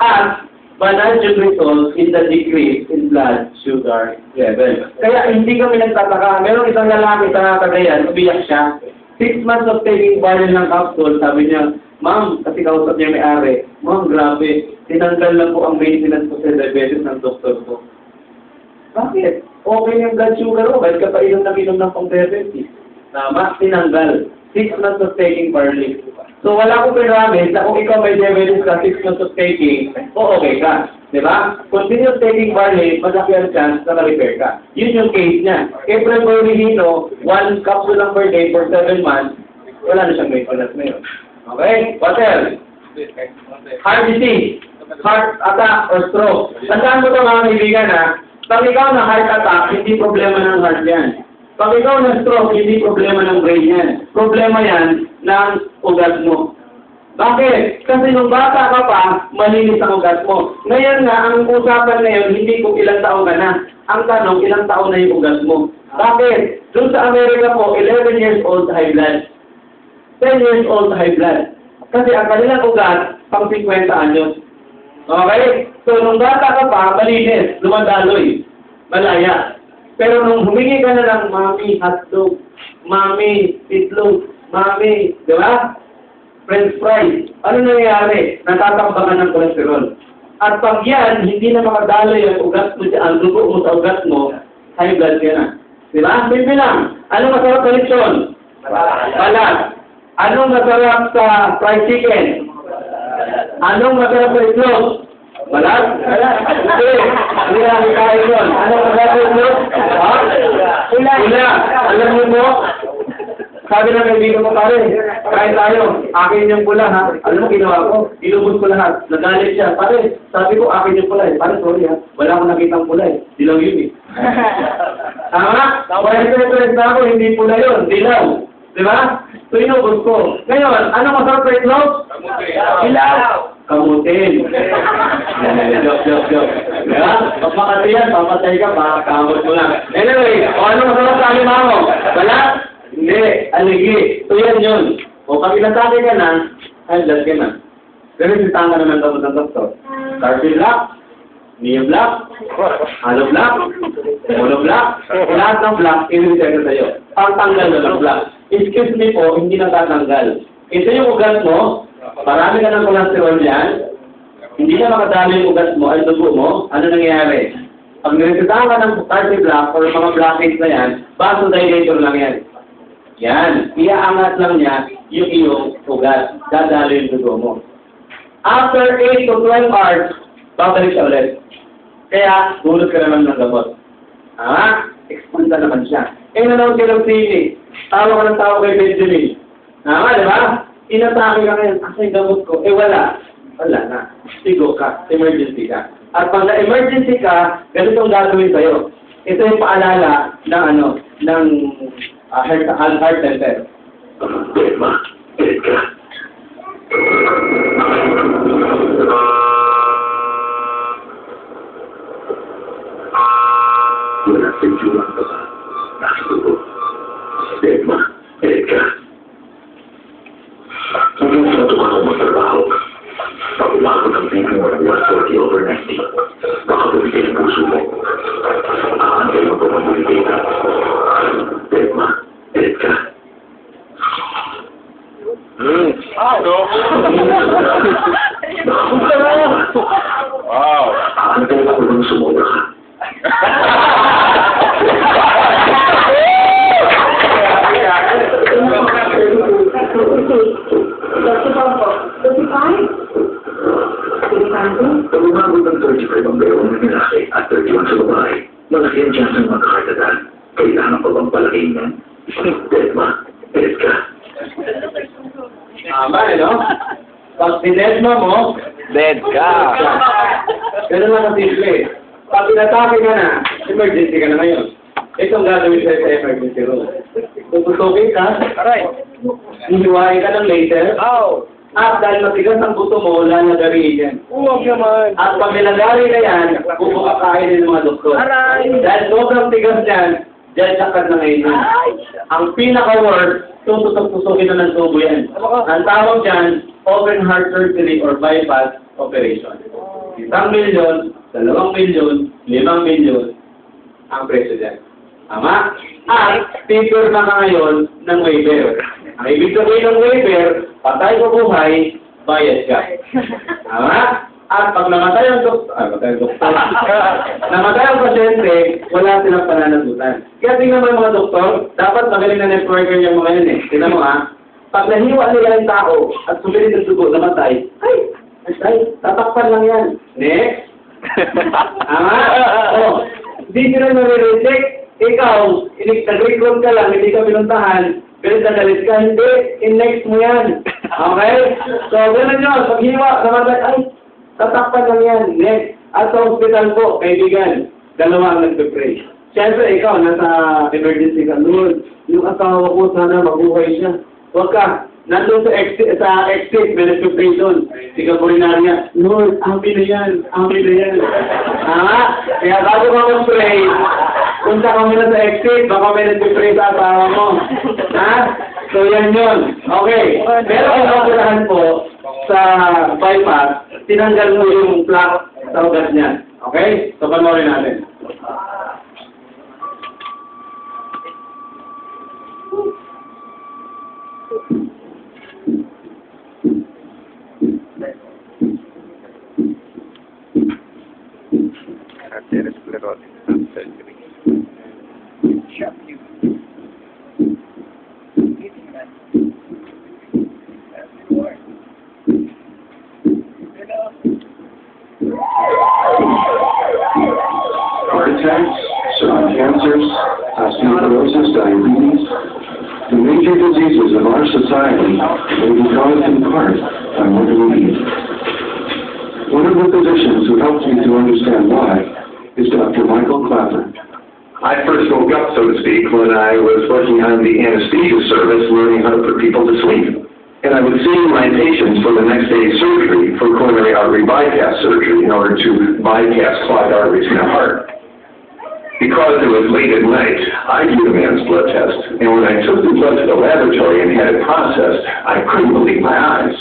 At vanadium results in the decrease in blood sugar level. Kaya hindi kami nagtataka. Merong isang lalaki sa Cagayan, umiyak siya. 6 months of taking barley ng capsule, sabi niya, Ma'am, kasi kausap niya may-ari, Ma'am, grabe, tinanggal lang po ang maintenance ko sa diabetes ng doktor ko. Bakit? Okay yung blood sugar ko, kahit ka pa inom ng pang-diabetes. Tama, tinanggal. 6 months of taking barley. So, wala akong pyramid na kung ikaw may diabetes ka, 6 months of taking, okay ka. Diba? Continue taking barley, malaki ang chance na ma-repair ka. Yun yung case niya. April Borrihino, 1 capsule lang per day for 7 months, wala na siyang maintenance ngayon. Okay? What else? Heart disease, heart attack or stroke. Tandaan mo ito mga kaibigan ha, pag ikaw na heart attack, hindi problema ng heart yan. Pag ikaw na stroke, hindi problema ng brain yan. Problema yan ng ugat mo. Bakit? Kasi nung bata ka pa, malinis ang ugat mo. Ngayon nga, ang usapan ngayon, hindi kung ilang taon ka na. Ang tanong, ilang taon na yung ugat mo. Bakit? Doon sa Amerika po, 11 years old high blood. 10 years old high blood. Kasi ang kanilang ugat, pang 50 anyos. Okay? So, nung bata ka pa, malinis, lumadaloy, malaya. Pero nung humingi ka na ng mami, hotdog, mami, itlog, mami, di ba? French fries. Ano nangyayari? Natatakbakan ng cholesterol. At pag yan, hindi na makadaloy ang ugat mo, ang dugo mo sa ugat mo, high blood ka na. Di ba? Simple lang. Anong masarap sa lechon? Balat. Anong masarap sa fried chicken? Anong masarap sa itlog? Balat? Hindi. Hindi namin kain yun. Anong masarap sa itlog? Ha? Pula. Alam mo mo? Sabi ng kaibigan ko, pare, kain tayo. Akin yung pula, ha? Alam mo, ginawa ko? Ilubos ko lahat. Nagalit siya. Pare, sabi ko, akin yung pula, eh. Pare, sorry, ha? Wala akong nakitang pula, eh. Dilaw yun, eh. Tama? Kaya ito ako, hindi pula yun. Dilaw. Diba? So, inubos ko. Ngayon, ano masarap sa itlog? Ilaw. Kamutin. Joke. Diba? Pag makati yan, papatay ka, kamot mo lang. Anyway, ano masarap sa alimango? Balat? Hindi, aligi. So yan yun. O pag inatake ka na, high-blood ka na. Pero sintahan ka naman tapos ng doktor. Carpil black, Neo black, hollow black, mono black, lahat ng black, in-reset na sa'yo. Pagtanggal na ng black. Excuse me po, hindi na tatanggal. Ito yung ugat mo, marami ka ng cholesterol yan, hindi na makadali yung ugat mo, ay dugo mo, ano nangyayari? Pag niresetahan ka ng carpil black or mga blockage na yan, vasodilator lang yan. Yan, iaangat lang niya yung iyong ugat. Dadalo yung dugo mo. After 8 to 12 hours, babalik siya ulit. Kaya, hulot ka naman ng gamot. Expand na naman siya. Nanonood ka ng TV. Tawa ka ng tawa kay Benjamin. Di ba? Inatake ka ngayon. Asa yung gamot ko? Wala. Wala na. Sigo ka. Emergency ka. At pag na-emergency ka, ganito ang gagawin sa'yo. Ito yung paalala ng heart center. Wala sa itsura ka ba? Nakasuko. Edma, Edka. Hanggang sa ito ka kung magtrabaho. Pag umabot ang BP mo ng 140/90, baka bumigay ang puso mo. Aantay mo makikita. Deadma, edit ka. Wow. Ano tayo ako nang sumula ka? Pag umabot ng 35 ang gawin ng lalaki at 31 sa babae, malaki ang chance ng magkakatadan. Kailangan pa bang palaking yan? Deadma, edit ka. Tama, no? Pag dinedma mo, Dead ka. ganun lang ang simple. Pag pinatake ka na, emergency ka na ngayon. Ito ang gagawin sa'yo sa emergency room. Tututukin ka, Aray. hihiwain ka ng laser, Ow. at dahil matigas ang buto mo, lalagariin yan. Huwag naman. At pag nilagari na yan, bubukakain din ng mga doktor. Aray. Dahil sobrang tigas yan, dahil sakad na ngayon yan. Ang pinaka-worst, tututok-tutukin na ng tubo yan. Ang tawag dyan, open heart surgery or bypass operation. 1 milyon, 2 milyon, 5 milyon ang presyo dyan. Tama? At pipirma ka ngayon ng waiver. Ang ibig sabihin ng waiver, patay o buhay, bayad ka. Tama? At pag namatay ang doktor, namatay ang pasyente, wala silang pananagutan. Kaya tingnan mo yung mga doktor, dapat magaling na networker yung mga yun eh. Tingnan mo ha, pag nahiwa nila yung tao at sumilit ang sugo, namatay, ay, tatakpan lang yan. Next. Tama? Hindi sila nare-reject. Ikaw, nag-recruit ka lang, hindi ka pinuntahan, pero nagalit ka, hindi, in-next mo yan. Okay? So, gano'n yun, pag hiwa, namatay, ay, tatakpan lang yan. Next. At sa hospital po, kaibigan, 2 ang nagpe-pray. Siyempre, ikaw, nasa emergency ka. Lord, yung asawa ko, sana mabuhay siya. Huwag ka. Nandun sa exit, may nagpe-pray doon. Sigaw ko rin niya, Lord, amin na yan. Kaya bago ka mag-pray, punta ka muna sa exit, baka may nagpe-pray sa asawa mo. So, yan yun. Okay. Pero kung nakulahan po, sa bypass, tinanggal mo yung plaque sa ugat niya. Okay? So, panoorin natin. Arteriosclerosis surgery. Heart attacks, certain cancers, osteoporosis, diabetes, the major diseases of our society may be caused in part by what we eat. One of the physicians who helped me to understand why is Dr. Michael Clapper. I first woke up, so to speak, when I was working on the anesthesia service, learning how to put people to sleep. And I would see my patients for the next day's surgery for coronary artery bypass surgery in order to bypass clogged arteries in the heart. Because it was late at night, I did a man's blood test, and when I took the blood to the laboratory and had it processed, I couldn't believe my eyes.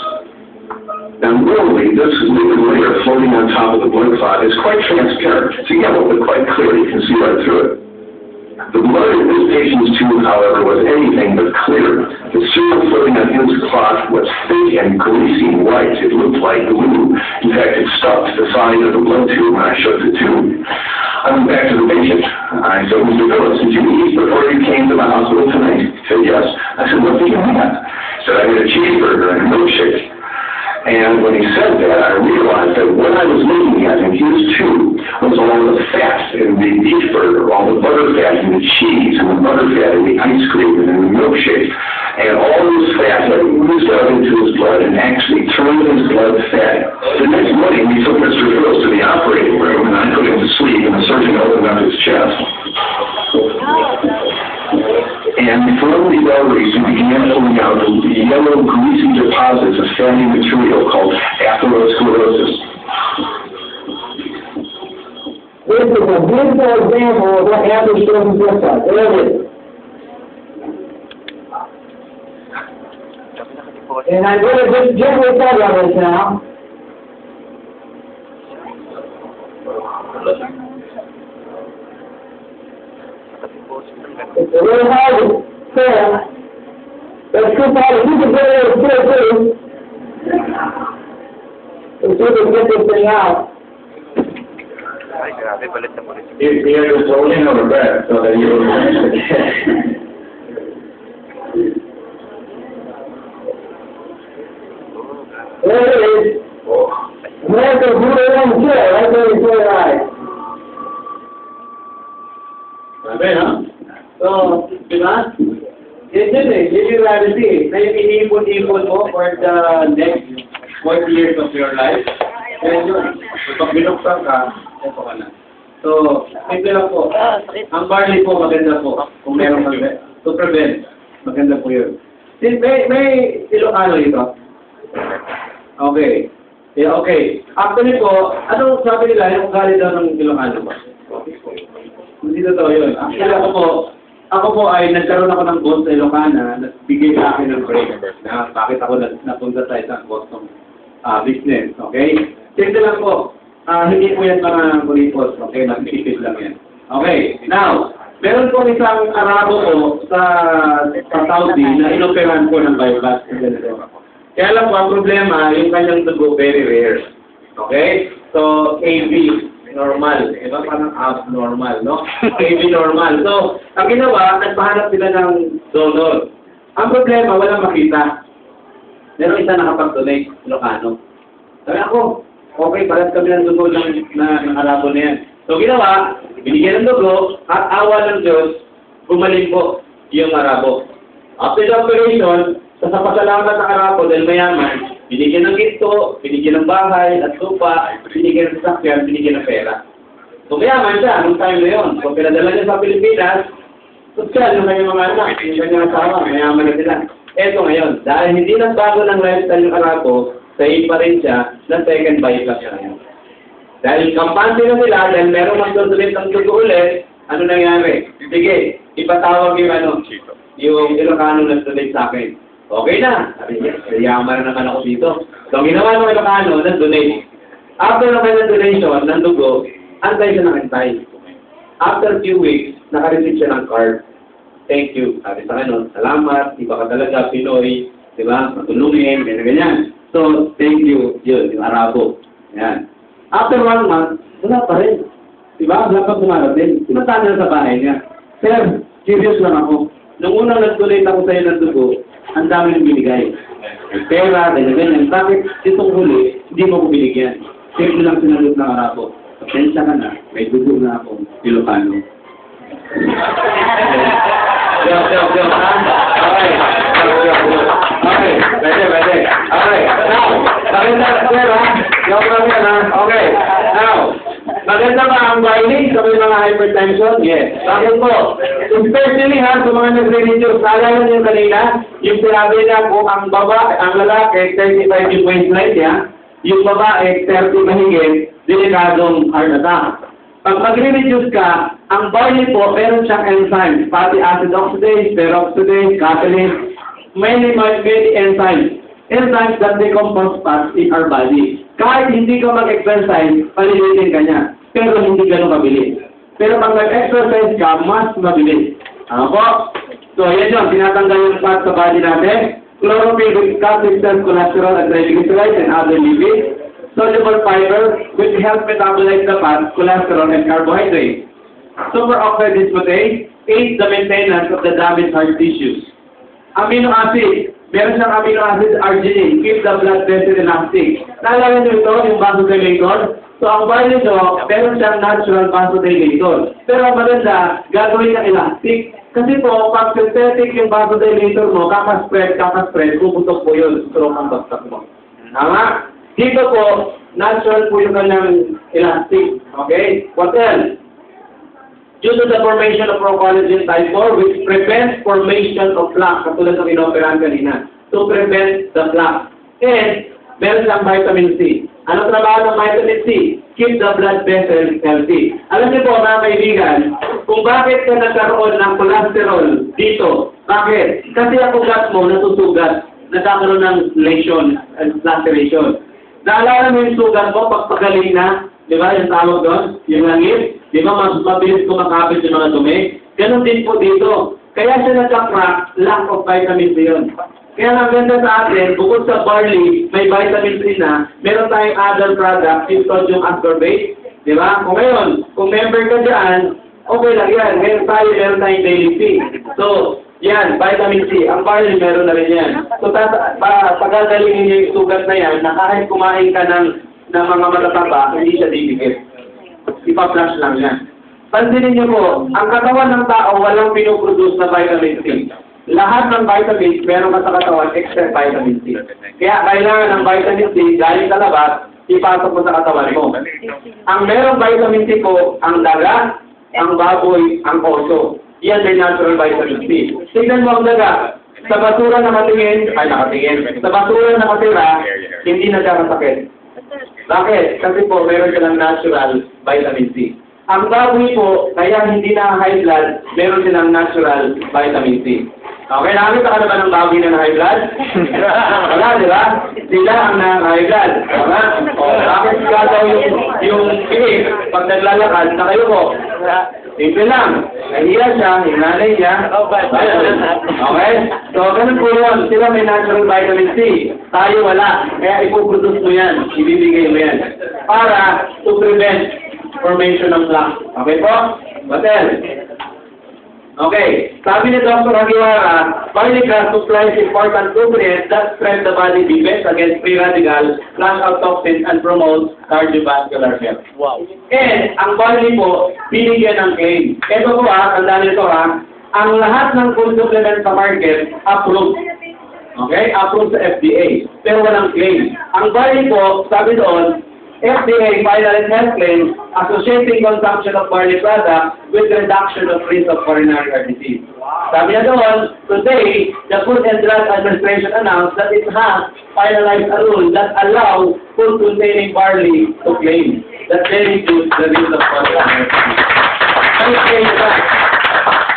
Now, normally, this liquid layer floating on top of the blood clot is quite transparent. It's yellow, but quite clear. You can see right through it. The blood in this patient's tube, however, was anything but clear. The serum floating on his clot was thick and greasy white. It looked like glue. In fact, it stuck to the side of the blood tube when I shook the tube. I went back to the patient. I said, Mr. Phillips, did you eat before you came to the hospital tonight? He said, yes. I said, what did you have? He said, I had a cheeseburger and a milkshake. And when he said that, I realized that what I was looking at in his tube was all the fat in the beef burger, all the butter fat in the cheese, and the butter fat in the ice cream and in the milkshake. And all this fat had oozed out into his blood and actually turned his blood fatty. The next morning, we took Mr. Phillips to the operating room, and I put him to sleep, and the surgeon opened up his chest. And from the arteries, we began pulling out the yellow, greasy deposits of fatty material called atherosclerosis. This is a beautiful example of what atherosclerosis looks like. There it is. And I'm going to just gently tell you this now. It's really hard to say. That's too bad. You can get it too. Let's see if we can get this thing out. Ay, grabe, balit na balit. You're holding on the breath so that you will finish it. There it is. There's the blue one too, right there before your eyes. Sabi, no? So, di ba? Yun eh. Yun yung reality. Na yung iniipon-ipon mo for the next 40 years of your life. Yan yun. Pag binuksan ka, ito ka na. So, simple lang po. Ang barley po, maganda po. Kung meron maganda. To prevent, maganda po yun. May Ilocano ito? Okay. Yeah, okay. Actually po, anong sabi nila, yung galing daw ng Ilocano ba? Hindi totoo yun. Actually ako po ay nagkaroon ako ng boss sa Ilocana, nagbigay sa akin ng break na bakit ako napunta sa isang custom business, okay? Simple lang po. Hindi po yan mga kulipos, okay? Nagtitipid lang yan. Okay, now, meron po isang Arabo po sa Saudi na inoperahan po ng bypass. Kaya lang po, ang problema, yung kanyang dugo very rare. Okay? So, AB, normal. Iba parang abnormal, no? AB normal. So, ang ginawa, nagpahanap sila ng donor. Ang problema, walang makita. Meron isa nakapag-donate, Ilocano. Sabi ako, okay, parang kami ng dugo ng Arabo na yan. So, ginawa, binigyan ng dugo, at awa ng Diyos, gumaling po yung Arabo. After the operation, sa pasalamat ng Arabo dahil mayaman, binigyan ng ginto, binigyan ng bahay at lupa, binigyan ng sasakyan, binigyan ng pera. So mayaman siya, anong time na yun? So pinadala niya sa Pilipinas, sosyal yung kanyang mga anak, yung kanyang asawa, mayaman na sila. Eto ngayon, dahil hindi nagbago ng lifestyle yung Arabo, sahin pa rin siya na second bypass siya ngayon. Dahil kampante na nila, dahil meron magsusulit ng dugo ulit, ano nangyari? Sige, ipatawag yung Ilocano na sulit sa akin. Okay na. Sabi niya, yaman na naman ako dito. So, ginawa ng Ilocano, nag-donate. After naman ng donation, ng dugo, antay siya ng antay. After few weeks, naka-receive siya ng card. Thank you. Sabi sa kanon, salamat, iba ka talaga, Pinoy, di ba? Matulungin, ganyan. So, thank you. Yun, yung Arabo. Yan. After 1 month, wala pa rin. Di ba? Wala pa dumarating. Sinunta niya sa bahay niya. Sir, curious lang ako. Nung unang nag-donate ako sa'yo ng dugo, ang dami ng binigay. Pera, ganyan. Bakit itong huli, hindi mo ko binigyan? Simple lang sinagot ng Arabo. Pasensya ka na, may dugo na akong Ilocano. Okay, pwede. Okay, now, maganda ka pera. Okay, now, maganda ba ang Wiley sa mga hypertension? Yes. Bakit po? Especially sa mga nagre-reduce, naalala niyo kanina, yung sinabi na po ang lalaki, 35 yung waistline niya, yung babae, 30 mahigit, delikadong heart attack. Pag magre-reduce ka, ang barley po, meron siyang enzymes, fatty acid oxidase, peroxidase, catalase, many enzymes. Enzymes that decompose fats in our body. Kahit hindi ka mag-exercise, palilitin ka niya. Pero hindi ganun mabilis. Pero pag nag-exercise ka, mas mabilis. Ano po? So, yan yun. Tinatanggal yung fat sa body natin. Chlorophyll, calcium, cholesterol, and triglycerides, and other lipids. Soluble fiber, which help metabolize the fat, cholesterol, and carbohydrates. Superoxide dismutase aids the maintenance of the damaged heart tissues. Amino acid. Meron siyang amino acid arginine, keep the blood vessel elastic. Naalala niyo ito, yung vasodilator? So, ang barley nyo, meron siyang natural vasodilator. Pero ang maganda, gagawin ng elastic. Kasi po, pag synthetic yung vasodilator mo, kakaspread, puputok po yun, stroke ang bagsak mo. Tama? Dito po, natural po yung kanyang elastic. Okay? What else? Due to the formation of procollagen type 4, which prevents formation of plaque, katulad ng inoperahan kanina, to prevent the plaque. And, meron siyang vitamin C. Ano trabaho ng vitamin C? Keep the blood vessels healthy. Alam niyo po, mga kaibigan, kung bakit ka nagkaroon ng cholesterol dito, bakit? Kasi ang ugat mo nasusugat, nagkakaroon ng lesion and laceration. Naalala mo yung sugat mo, pagpagaling na, di ba, yung tawag doon, yung langit, di ba, mas mabilis kumakapit yung mga dumi. Ganon din po dito. Kaya siya nagka-crack, lack of vitamin C yun. Kaya ang ganda sa atin, bukod sa barley, may vitamin C na, meron tayong other product, yung sodium ascorbate. Di ba? Kung ngayon, kung member ka dyan, okay lang yan. Meron tayong daily C. So, yan, vitamin C. Ang barley, meron na rin yan. So, pagkagalingin niyo yung sugat na yan, na kahit kumain ka ng mga matataba, hindi siya didikit. Ipa-flash lang yan. Pansinin niyo po, ang katawan ng tao walang pinoproduce na vitamin C. Lahat ng vitamins meron ka sa katawan except vitamin C. Kaya kailangan ng vitamin C galing sa labas, ipasok mo sa katawan mo. Ang merong vitamin C po, ang daga, ang baboy, ang oso. Yan may natural vitamin C. Tignan mo ang daga. Sa basura nakatingin, sa basura nakatira, hindi nagkakasakit. Bakit? Kasi po, meron silang natural vitamin C. Ang baboy po, kaya hindi na high blood, meron silang natural vitamin C. Okay, nakakita ka na ba ng baboy na high blood? Wala, di ba? Sila ang na-high blood. Tama? O, bakit gagaw yung pinig pag naglalakad na kayo po? Simple lang. Nahiya siya, yung nanay niya. Okay? So, ganun po yun. Sila may natural vitamin C. Tayo wala. Kaya ipoproduce mo yan. Ibibigay mo yan. Para to prevent formation ng plaque. Okay po? Batel. Okay. Sabi ni Dr. Hagiwara, barley grass supplies important nutrients that strengthen the body defense against free radicals, flush out toxins, and promotes cardiovascular health. Wow. And ang barley po, binigyan ng claim. Ito po tandaan nito ang lahat ng food supplement sa market, approved. Okay? Approved sa FDA. Pero walang claim. Ang barley po, sabi doon, FDA final and health claims associating consumption of barley products with reduction of risk of coronary heart disease. Sabi niya doon, today, the Food and Drug Administration announced that it has finalized a rule that allows food containing barley to claim that they reduce the risk of coronary heart disease.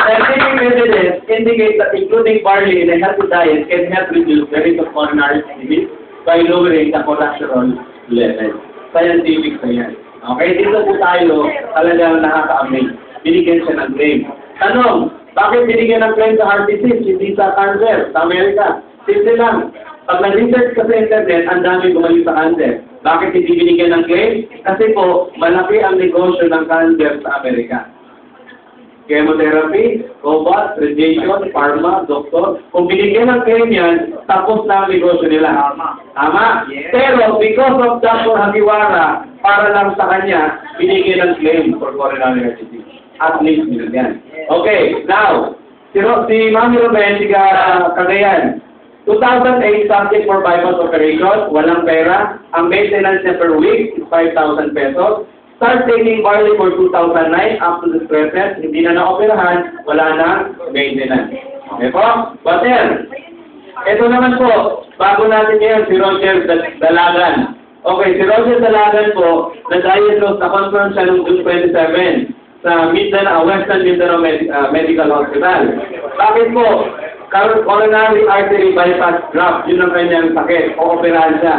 Scientific evidence indicates that including barley in a healthy diet can help reduce the risk of coronary disease by lowering the cholesterol level. Scientific na yan. Okay, dito po tayo talagang nakaka-amaze. Binigyan siya ng claim. Tanong, bakit binigyan ng claim sa heart disease, hindi sa cancer, sa Amerika? Simple lang. Pag nag-research ka sa internet, ang dami gumaling sa cancer. Bakit hindi binigyan ng claim? Kasi po, malaki ang negosyo ng cancer sa Amerika. Chemotherapy, cobalt, radiation, pharma, doktor. Kung binigyan ng claim yan, tapos na ang negosyo nila. Tama? Yes. Pero because of Dr. Hagiwara, para lang sa kanya, binigyan ng claim for coronary heart disease. At least binigyan. Okay, now, si Mami Ruben, siga Cagayan. 2008, subject for bypass operation, walang pera. Ang maintenance niya per week is 5,000 pesos. Start taking barley for 2009 up to the present, hindi na na-operahan, wala na maintenance. Okay po? Bater, ito naman po, bago natin ngayon, si Roger Dalagan. Okay, si Roger Dalagan po, na-diagnose na conference siya noong June 27 sa Western Mindanao Medical Hospital. Bakit po? Coronary artery bypass graft, yun ang kanyang sakit, o operahan siya.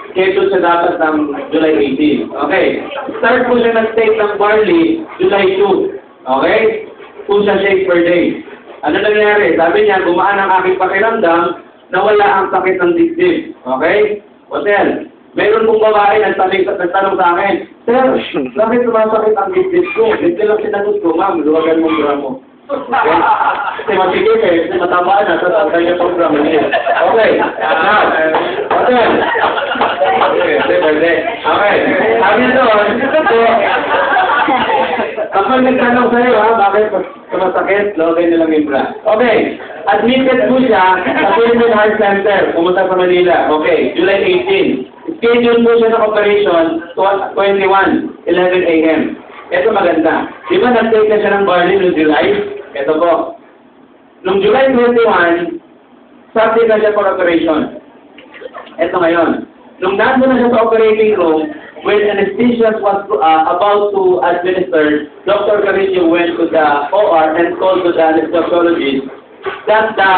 Schedule siya dapat ng July 18. Okay. Start po siya nag-take ng barley July 2. Okay? 2 siya shake per day. Ano nangyari? Sabi niya, gumaan ang aking pakiramdam na wala ang sakit ng dibdib. Okay? Hotel. Mayroon pong babae nagtanong sa akin, Sir, bakit sumasakit ang dibdib ko? Dito lang sinagot ko, ma'am, luwagan mong gramo. Okay? Kasi matigil kasi mataba na sa tanggal niya pang gramo niya. Okay. Now, hotel. Okay. Sabi niya doon, kapag nagtanong sa'yo, bakit sumasakit, logay nilang yung bra. Okay. Admitted po siya sa Philippine Heart Center, pumunta sa Manila. Okay. July 18. Schedule po siya ng operation 11 a.m. Ito maganda. Di ba nag-take na siya ng barley noong July? Ito po. Noong July 21, subject na siya for operation. Ito ngayon. Nung nandun na siya sa operating room, when anesthesia was about to administer, Dr. Carrillo went to the OR and told to the anesthesiologist that the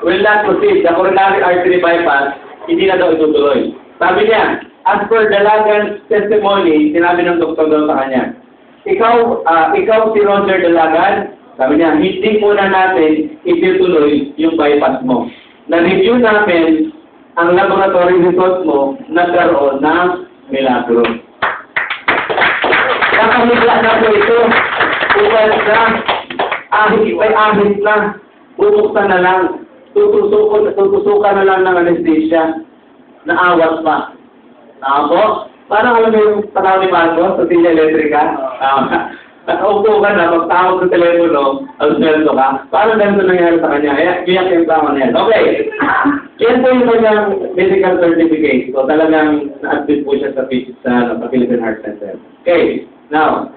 will not proceed. The coronary artery bypass, hindi na daw itutuloy. Sabi niya, as per Dalagan's testimony, sinabi ng doktor daw sa kanya, ikaw si Roger Dalagan, sabi niya, hindi muna natin itutuloy yung bypass mo. Na-review namin ang laboratory results mo, nagkaroon ng milagro. Nakamigla na po ito. Ugal na. May ahit na. Bubuksan na lang. Tutusukan na lang ng anesthesia. Naawat pa. Ako? Parang alam mo yung tanaw ni Marco sa Tinya Electrica? Nakaupo ka na, magtawag sa telepono, alusmelto ka. Parang ganito nangyari sa kanya. Iyak yung tama na yan. Okay. Yan po yung kanyang medical certificate. So talagang na-admit po siya sa Philippine Heart Center. Okay. Now,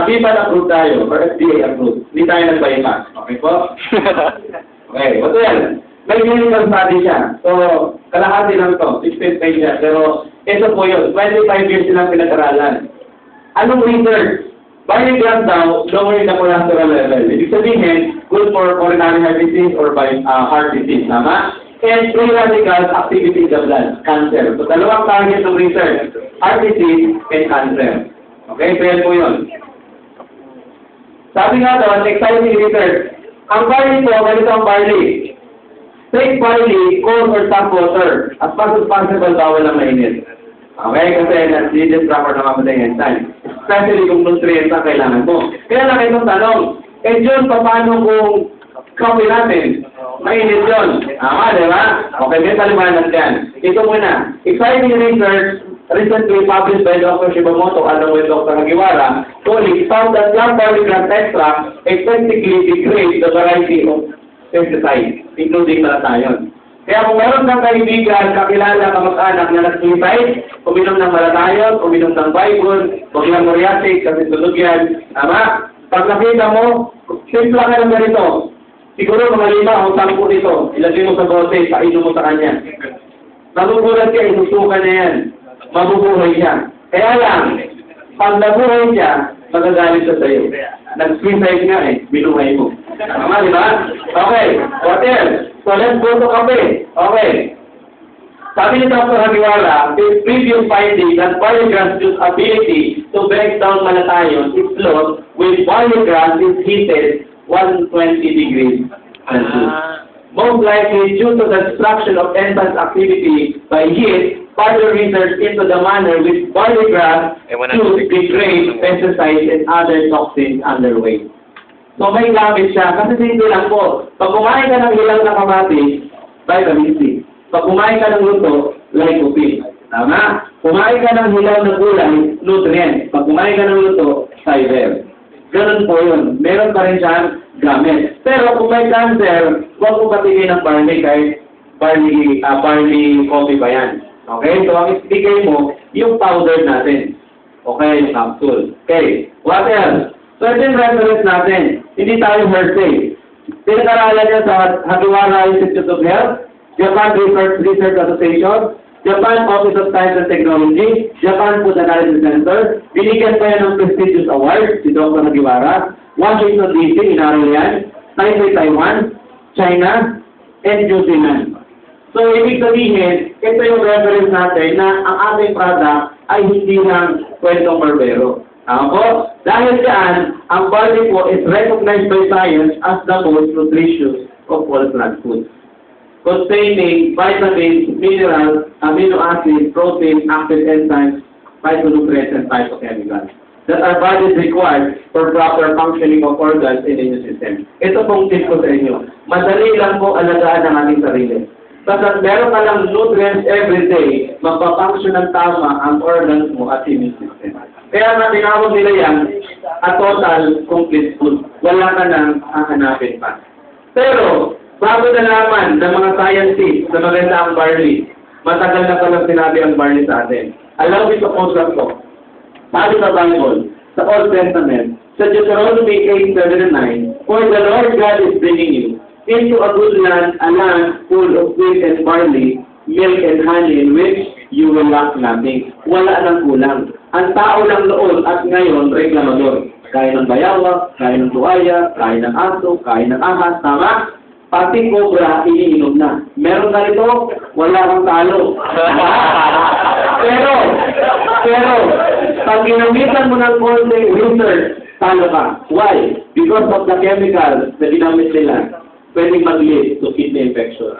BPAT approved tayo, or FDA approved. Hindi tayo nag-bypass. Okay po? Okay. Ito yan. May clinical study siya. So, kalahati lang to. 16 page siya. Pero, ito po yun. 25 years silang pinag-aralan. Anong research? Barley-grass daw, lowering the cholesterol level. Ibig sabihin, good for coronary heart disease or heart disease. Tama? And free radicals activity in the blood, cancer. So, dalawang target ng research. Heart disease and cancer. Okay? So, yan po yun. Sabi nga daw, exciting research. Ang barley po, ganito ang barley. Take barley, cold or tap water. As much as possible, bawal ang mainit. Okay? Kasi that's needed proper na mamatay ang enzyme. Especially kung nutrients ang kailangan mo. Kaya lang itong tanong, John, paano kung coffee natin? Mainit yun. Di ba? Okay, may paliwanag yan. Ito muna. Exciting research recently published by Dr. Shibamoto along with Dr. Hagiwara, colleagues found that young barley grass extract effectively degrades the variety of pesticides, including malatayon. Kaya kung meron kang kaibigan, kakilala, kamag-anak na nag-suicide, uminom ng malatayon, uminom ng Bible, huwag lang moriatic, kasi tulog yan. Tama? Pag nakita mo, simple ka lang ganito. Siguro mga 5 o 10 nito, ilagay mo sa bote, painom mo sa kanya. Magugulat ka, inusukan na yan. Mabubuhay siya. Kaya lang, pag nabuhay siya, magagalit siya sa'yo. Nag-suicide nga binuhay mo. Tama, di ba? Okay, what else? So let's go to kape. Okay. Sabi ni Dr. Hagiwara, his previous finding that barley grass juice ability to break down malatayon is lost when barley grass is heated 120 degrees Celsius. Most likely due to the destruction of enzyme activity by heat, further research into the manner which barley grass juice degrades pesticides and other toxins underway. So may gamit siya, kasi hindi lang po. Pag kumain ka ng hilaw na kamatis, vitamin C. Pag kumain ka ng luto, lycopene. Tama? Kumain ka ng hilaw na gulay, nutrient. Pag kumain ka ng luto, fiber. Ganun po yun. Meron pa rin siyang gamit. Pero kung may cancer, huwag mo patingin ng barley kahit barley coffee pa yan. Okay? So ang ibigay mo, yung powder natin. Okay? Yung capsule. Okay. What else? So ito yung reference natin. Hindi tayo hearsay. Pinag-aralan niya sa Hagiwara Institute of Health, Japan Research Association, Japan Office of Science and Technology, Japan Food Analysis Center. Binigyan pa yan ng prestigious award si Dr. Hagiwara. Washington DC, inaral yan. Taipei, Taiwan, China, and New Zealand. So, ibig sabihin, ito yung reference natin na ang ating product ay hindi ng kwentong barbero. Po? Dahil dyan, ang barley po is recognized by science as the most nutritious of all plant foods, containing vitamins, minerals, amino acids, protein, active enzymes, phytonutrients, and phytochemicals that are bodies required for proper functioning of organs in the immune system. Ito pong tip ko sa inyo. Madali lang po alagaan ang ating sarili. Basta meron ka lang nutrients every day, magpapunction ng tama ang organs mo at immune system. Kaya na tinawag nila yan, a total complete food. Wala ka nang hahanapin pa. Pero, bago nalaman ng mga scientists na maganda ang barley, matagal na palang sinabi ang barley sa atin. Allow me to quote lang po. Sabi sa Bible, sa Old Testament, sa Deuteronomy 8:7-9, "For the Lord God is bringing you into a good land, a land full of wheat and barley, milk and honey, in which you will lack nothing." Wala nang kulang. Ang tao lang noon at ngayon, reklamador. Kain ng bayawak, kain ng tuwaya, kain ng aso, kain ng ahas, tama? Pati cobra, iniinom na. Meron ka nito, wala kang talo. pero, Pag ginamitan mo ng konting research, talo ka. Why? Because of the chemicals na ginamit nila, pwedeng mag-lead to kidney infection.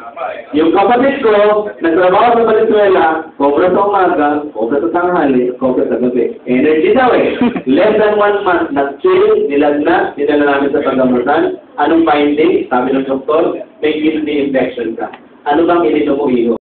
Yung kapatid ko, nagtrabaho sa Valenzuela, cobra sa umaga, cobra sa tanghali, cobra sa gabi. Energy daw eh. Less than 1 month, nag-chill, nilagnat, dinala namin sa paggamutan. Anong finding? Sabi ng doktor, may kidney infection ka. Ano bang ininom mo, iho?